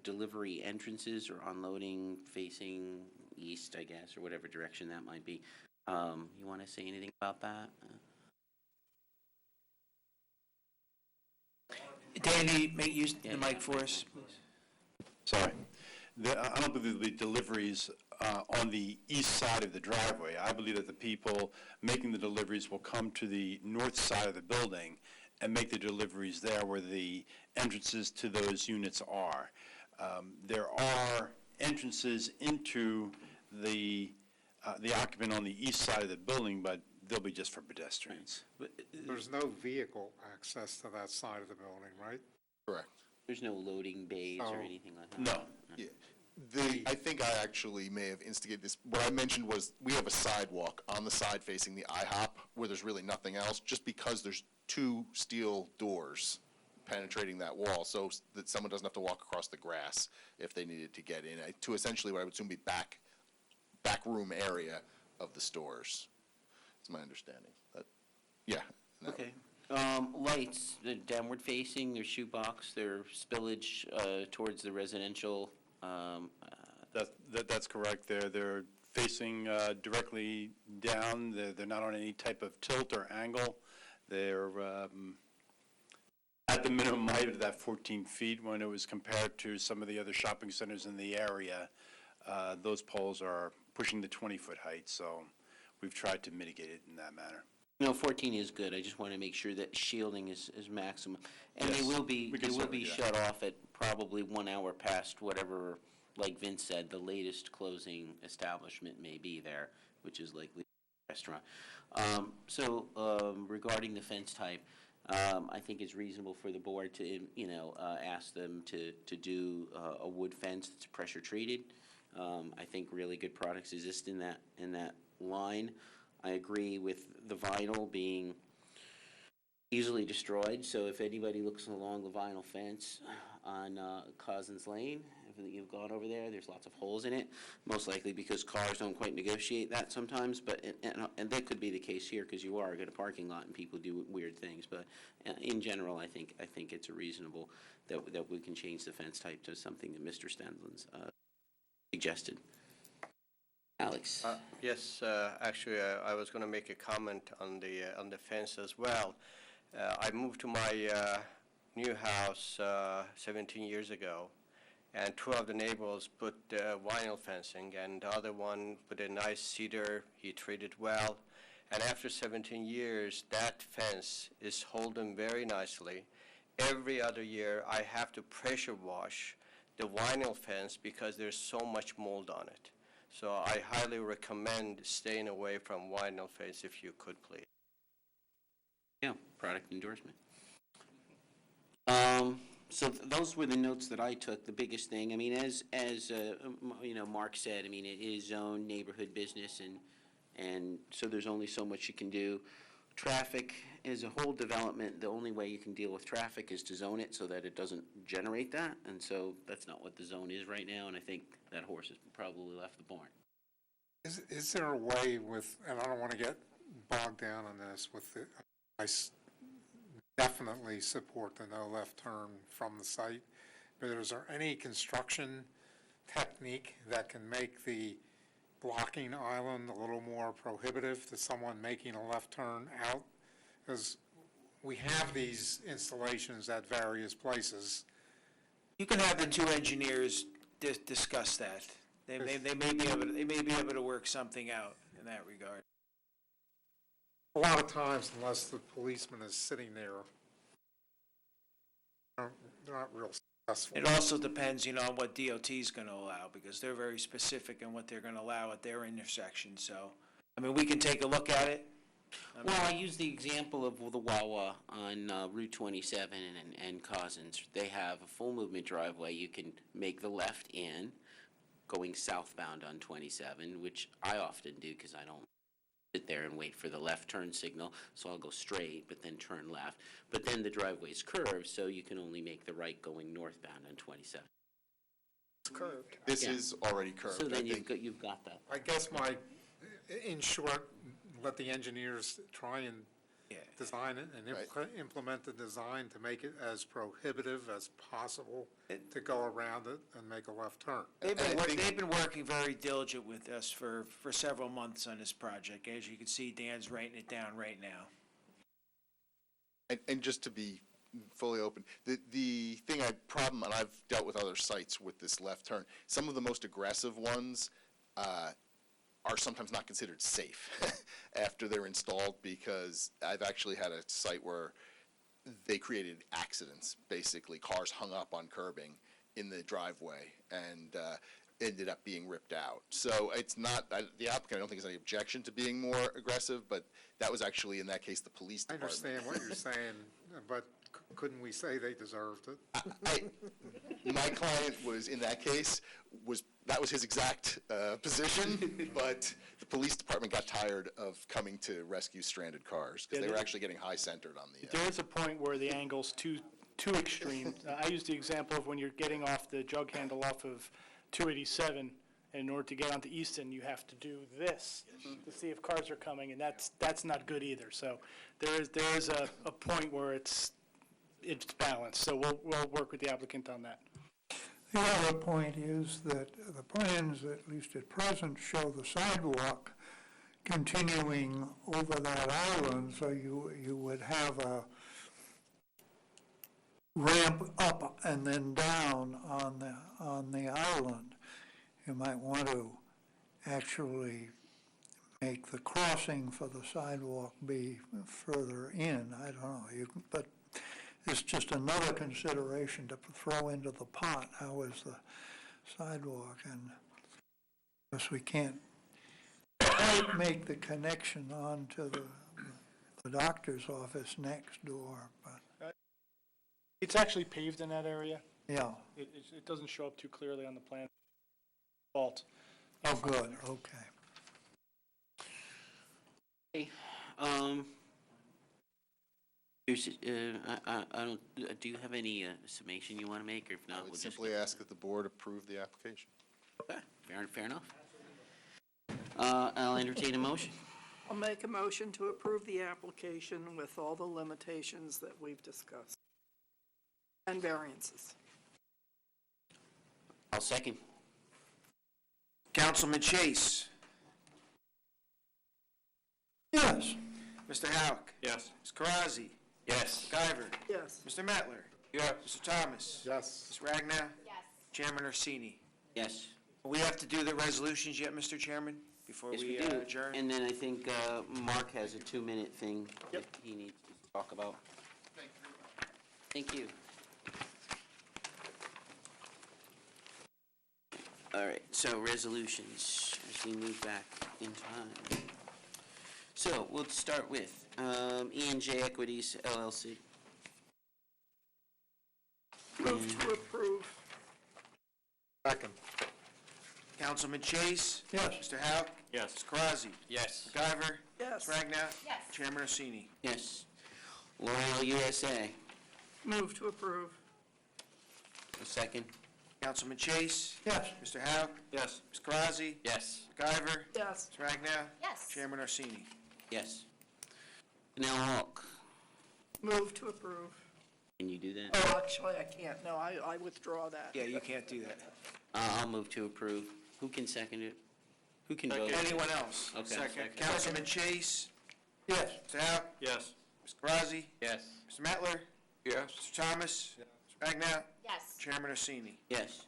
Speaker 5: delivery entrances or unloading facing east, I guess, or whatever direction that might be. You want to say anything about that?
Speaker 1: Danny, use the mic for us, please.
Speaker 12: Sorry. I don't believe the deliveries on the east side of the driveway. I believe that the people making the deliveries will come to the north side of the building and make the deliveries there where the entrances to those units are. There are entrances into the occupant on the east side of the building, but they'll be just for pedestrians.
Speaker 10: There's no vehicle access to that side of the building, right?
Speaker 8: Correct.
Speaker 5: There's no loading bays or
Speaker 10: Oh.
Speaker 5: anything like that?
Speaker 12: No.
Speaker 8: Yeah. I think I actually may have instigated this. What I mentioned was we have a sidewalk on the side facing the IHOP where there's really nothing else, just because there's 2 steel doors penetrating that wall, so that someone doesn't have to walk across the grass if they needed to get in, to essentially what I would assume be back room area of the stores. That's my understanding. Yeah. No.
Speaker 5: Okay. Lights, they're downward facing, they're shoebox, they're spillage towards the residential.
Speaker 12: That's correct. They're facing directly down. They're not on any type of tilt or angle. They're at the minimum height of that 14 feet when it was compared to some of the other shopping centers in the area. Those poles are pushing the 20-foot height, so we've tried to mitigate it in that manner.
Speaker 5: No, 14 is good. I just want to make sure that shielding is maximum. And
Speaker 12: Yes,
Speaker 5: they will be,
Speaker 12: we can certainly do that.
Speaker 5: shut off at probably 1 hour past whatever, like Vince said, the latest closing establishment may be there, which is likely a restaurant. Regarding the fence type, I think it's reasonable for the board to, ask them to do a wood fence that's pressure treated. I think really good products exist in that line. I agree with the vinyl being easily destroyed, so if anybody looks along the vinyl fence on Cousins Lane, if you've gone over there, there's lots of holes in it, most likely because cars don't quite negotiate that sometimes, but, and that could be the case here, because you are in a parking lot and people do weird things, but in general, I think it's a reasonable that we can change the fence type to something that Mr. Stendlin's suggested. Alex?
Speaker 9: Yes, actually, I was going to make a comment on the fence as well. I moved to my new house 17 years ago, and 2 of the neighbors put vinyl fencing, and the other one put a nice cedar. He treated well, and after 17 years, that fence is holding very nicely. Every other year, I have to pressure wash the vinyl fence because there's so much mold on it. So I highly recommend staying away from vinyl fence if you could, please.
Speaker 5: Yeah, product endorsement. So those were the notes that I took. The biggest thing, I mean, as Mark said, I mean, it is zoned neighborhood business, and so there's only so much you can do. Traffic is a whole development. The only way you can deal with traffic is to zone it so that it doesn't generate that, and so that's not what the zone is right now, and I think that horse has probably left the barn.
Speaker 10: Is there a way with, and I don't want to get bogged down on this, I definitely support the no left turn from the site, but is there any construction technique that can make the blocking island a little more prohibitive to someone making a left turn out? Because we have these installations at various places.
Speaker 1: You can have the two engineers discuss that. They may be able to work something out in that regard.
Speaker 10: A lot of times, unless the policeman is sitting there, they're not real successful.
Speaker 1: It also depends, on what DOT is going to allow, because they're very specific in what they're going to allow at their intersection, so, we can take a look at it.
Speaker 5: Well, I use the example of the Wawa on Route 27 and Cousins. They have a full movement driveway. You can make the left in going southbound on 27, which I often do because I don't sit there and wait for the left turn signal, so I'll go straight but then turn left. But then the driveway's curved, so you can only make the right going northbound on 27.
Speaker 2: It's curved.
Speaker 8: This
Speaker 5: Yeah.
Speaker 8: is already curved.
Speaker 5: So then
Speaker 8: I think.
Speaker 5: you've got that.
Speaker 10: I guess in short, let the engineers try and design it and implement the design to make it as prohibitive as possible to go around it and make a left turn.
Speaker 1: They've been working very diligent with us for several months on this project. As you can see, Dan's writing it down right now.
Speaker 8: And just to be fully open, the problem, and I've dealt with other sites with this left turn, some of the most aggressive ones are sometimes not considered safe after they're installed, because I've actually had a site where they created accidents, basically. Cars hung up on curbing in the driveway and ended up being ripped out. So it's not, the applicant, I don't think has any objection to being more aggressive, but that was actually, in that case, the police
Speaker 10: I
Speaker 8: department.
Speaker 10: understand what you're saying, but couldn't we say they deserved it?
Speaker 8: My client was, in that case, that was his exact position, but the police department got tired of coming to rescue stranded cars, because they were actually getting high-centered on the...
Speaker 7: There is a point where the angle's too extreme. I use the example of when you're getting off the jug handle off of 287, and in order to get onto Easton, you have to do this to see if cars are coming, and that's not good either. So there is a point where it's balanced. So we'll work with the applicant on that.
Speaker 14: The other point is that the plans, at least at present, show the sidewalk continuing over that island, so you would have a ramp up and then down on the island. You might want to actually make the crossing for the sidewalk be further in. I don't know, but it's just another consideration to throw into the pot. How is the sidewalk? And of course, we can't quite make the connection onto the doctor's office next door, but
Speaker 7: It's actually paved in that area.
Speaker 14: yeah.
Speaker 7: It doesn't show up too clearly on the plan. Fault.
Speaker 14: Oh, good, okay.
Speaker 5: Okay. I don't, do you have any summation you want to make, or if not,
Speaker 8: I
Speaker 5: we'll
Speaker 8: would
Speaker 5: just...
Speaker 8: simply ask that the board approve the application.
Speaker 5: Okay, fair enough. I'll entertain a motion.
Speaker 2: I'll make a motion to approve the application with all the limitations that we've discussed and variances.
Speaker 5: I'll second.
Speaker 1: Councilman Chase.
Speaker 14: Yes.
Speaker 1: Mr. Howick.
Speaker 13: Yes.
Speaker 1: Ms. Karazi.
Speaker 13: Yes.
Speaker 1: Guyver.
Speaker 2: Yes.
Speaker 1: Mr. Mettler.
Speaker 13: Yes.
Speaker 1: Mr. Thomas.
Speaker 10: Yes.
Speaker 1: Ms. Ragnar.
Speaker 6: Yes.
Speaker 1: Chairman Orsini.
Speaker 5: Yes.
Speaker 1: We have to do the resolutions yet, Mr. Chairman, before
Speaker 5: Yes,
Speaker 1: we
Speaker 5: we do.
Speaker 1: adjourn?
Speaker 5: And then I think Mark has a 2-minute thing that he needs to talk about. Thank you. All right, so resolutions, as we move back in time. So we'll start with E&J Equities LLC.
Speaker 2: Move to approve.
Speaker 10: Second.
Speaker 1: Councilman Chase.
Speaker 14: Yes.
Speaker 1: Mr. Howick.
Speaker 13: Yes.
Speaker 1: Ms. Karazi.
Speaker 13: Yes.
Speaker 1: MacGyver.
Speaker 2: Yes.
Speaker 1: Ms. Ragnar.
Speaker 6: Yes.
Speaker 1: Chairman Orsini.
Speaker 5: Yes. L'Oreal USA.
Speaker 2: Move to approve.
Speaker 5: A second.
Speaker 1: Councilman Chase.
Speaker 14: Yes.
Speaker 1: Mr. Howick.
Speaker 13: Yes.
Speaker 1: Ms. Karazi.
Speaker 13: Yes.
Speaker 1: MacGyver.
Speaker 2: Yes.
Speaker 1: Ms. Ragnar.
Speaker 6: Yes.
Speaker 1: Chairman Orsini.
Speaker 5: Yes. Canal Walk.
Speaker 2: Move to approve.
Speaker 5: Can you do that?
Speaker 2: Oh, actually, I can't. No, I withdraw that.
Speaker 1: Yeah, you can't do that.
Speaker 5: I'll move to approve. Who can second it? Who can vote?
Speaker 1: Anyone else?
Speaker 5: Okay.
Speaker 13: Second.
Speaker 1: Councilman Chase?
Speaker 14: Yes.
Speaker 1: Mr. Howe?
Speaker 13: Yes.
Speaker 1: Mr. Grazzi?
Speaker 9: Yes.
Speaker 1: Mr. Mettler?
Speaker 4: Yes.
Speaker 1: Mr. Thomas? Mr. Agnat?
Speaker 6: Yes.
Speaker 1: Chairman Orsini?
Speaker 5: Yes.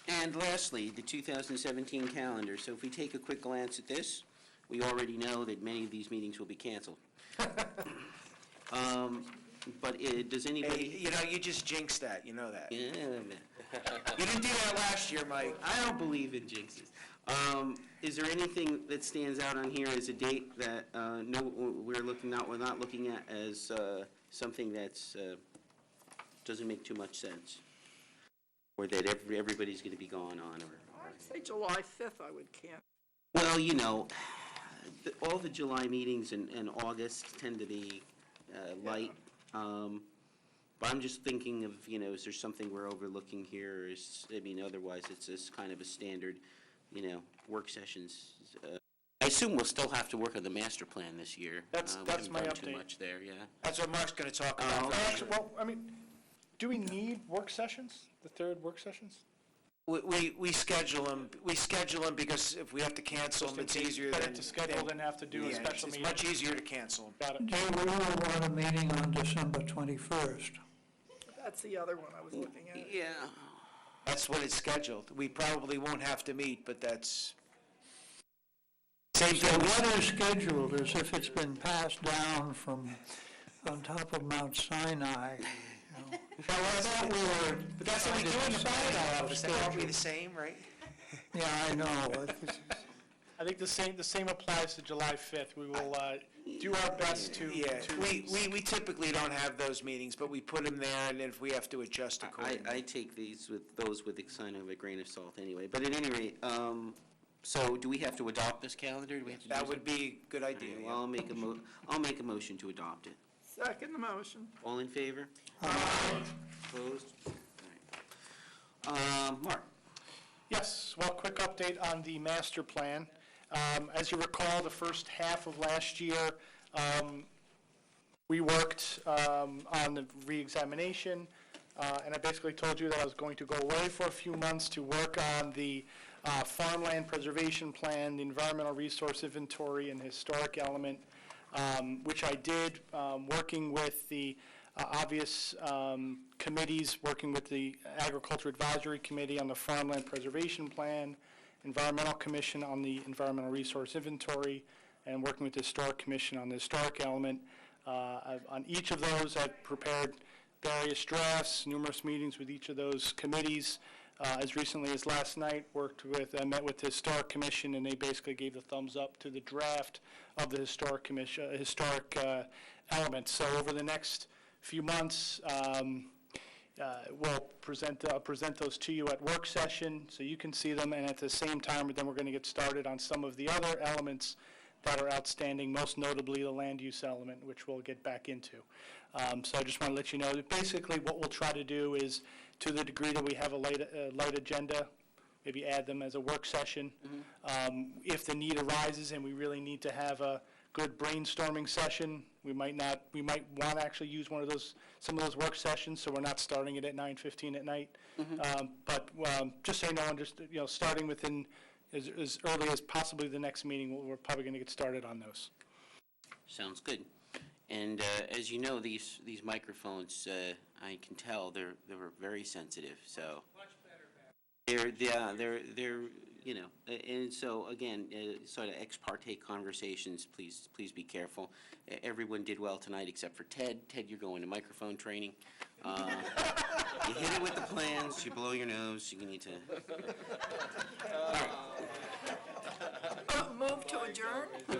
Speaker 5: And lastly, the 2017 calendar. So if we take a quick glance at this, we already know that many of these meetings will be canceled. But does
Speaker 1: Hey,
Speaker 5: anybody?
Speaker 1: you know, you just jinxed that, you know that.
Speaker 5: Yeah, man.
Speaker 1: You didn't do that last year, Mike.
Speaker 5: I don't believe in jinxes. Is there anything that stands out on here as a date that we're not looking at as something that's doesn't make too much sense, or that everybody's going to be gone on, or?
Speaker 2: I'd say July 5th, I would cancel.
Speaker 5: Well, you know, all the July meetings and August tend to be light. But I'm just thinking of, you know, is there something we're overlooking here? Otherwise, it's just kind of a standard, you know, work sessions. I assume we'll still have to work on the master plan this year.
Speaker 7: That's
Speaker 5: We haven't
Speaker 7: my
Speaker 5: done
Speaker 7: update.
Speaker 5: Too much there, yeah.
Speaker 1: That's what Mark's gonna talk about.
Speaker 7: Actually, well, I mean, do we need work sessions, the third work sessions?
Speaker 1: We schedule them because if we have to cancel them, it's easier than.
Speaker 7: Better to schedule than have to do a
Speaker 1: Yeah,
Speaker 7: special
Speaker 1: it's
Speaker 7: meeting.
Speaker 1: much easier to cancel them.
Speaker 7: Got it.
Speaker 14: Do we want a meeting on December 21st?
Speaker 2: That's the other one I was looking at.
Speaker 5: Yeah.
Speaker 1: That's what it's scheduled. We probably won't have to meet, but that's. Same
Speaker 14: So
Speaker 1: thing.
Speaker 14: what is scheduled as if it's been passed down from on top of Mount Sinai? You know?
Speaker 1: But that's what we do in the bylaw office. That won't be the same, right?
Speaker 14: Yeah, I know.
Speaker 7: I think the same applies to July 5th. We will do our best to.
Speaker 1: Yeah,
Speaker 7: to-
Speaker 1: we typically don't have those meetings, but we put them there, and if we have to adjust accordingly.
Speaker 5: I take those with kind of a grain of salt anyway. But at any rate, so do we have to adopt this calendar? Do we have to do
Speaker 1: That would
Speaker 5: something?
Speaker 1: be a good idea.
Speaker 5: Well, I'll make a motion to adopt it.
Speaker 2: Second the motion.
Speaker 5: All in favor? Opposed? All right. Mark?
Speaker 7: Yes, well, quick update on the master plan. As you recall, the first half of last year, we worked on the reexamination, and I basically told you that I was going to go away for a few months to work on the farmland preservation plan, the environmental resource inventory, and historic element, which I did, working with the obvious committees, working with the Agriculture Advisory Committee on the Farmland Preservation Plan, Environmental Commission on the Environmental Resource Inventory, and working with the Historic Commission on the historic element. On each of those, I've prepared various drafts, numerous meetings with each of those committees. As recently as last night, I met with the Historic Commission, and they basically gave the thumbs up to the draft of the Historic Commission, historic element. So over the next few months, we'll present those to you at work session, so you can see them, and at the same time, then we're going to get started on some of the other elements that are outstanding, most notably the land use element, which we'll get back into. So I just want to let you know that basically what we'll try to do is, to the degree that we have a light agenda, maybe add them as a work session. If the need arises and we really need to have a good brainstorming session, we might want to actually use some of those work sessions, so we're not starting it at 9:15 at night. But just so you know, starting within as early as possibly the next meeting, we're probably going to get started on those.
Speaker 5: Sounds good. And as you know, these microphones, I can tell they're very sensitive. So they're you know, and so again, sort of ex parte conversations. Please be careful. Everyone did well tonight except for Ted. Ted, you're going to microphone training. You hit it with the plans. You blow your nose. You need to. All right.
Speaker 2: Move to adjourn?
Speaker 5: All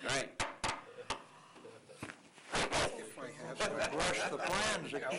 Speaker 5: right.
Speaker 14: Brush the plans again.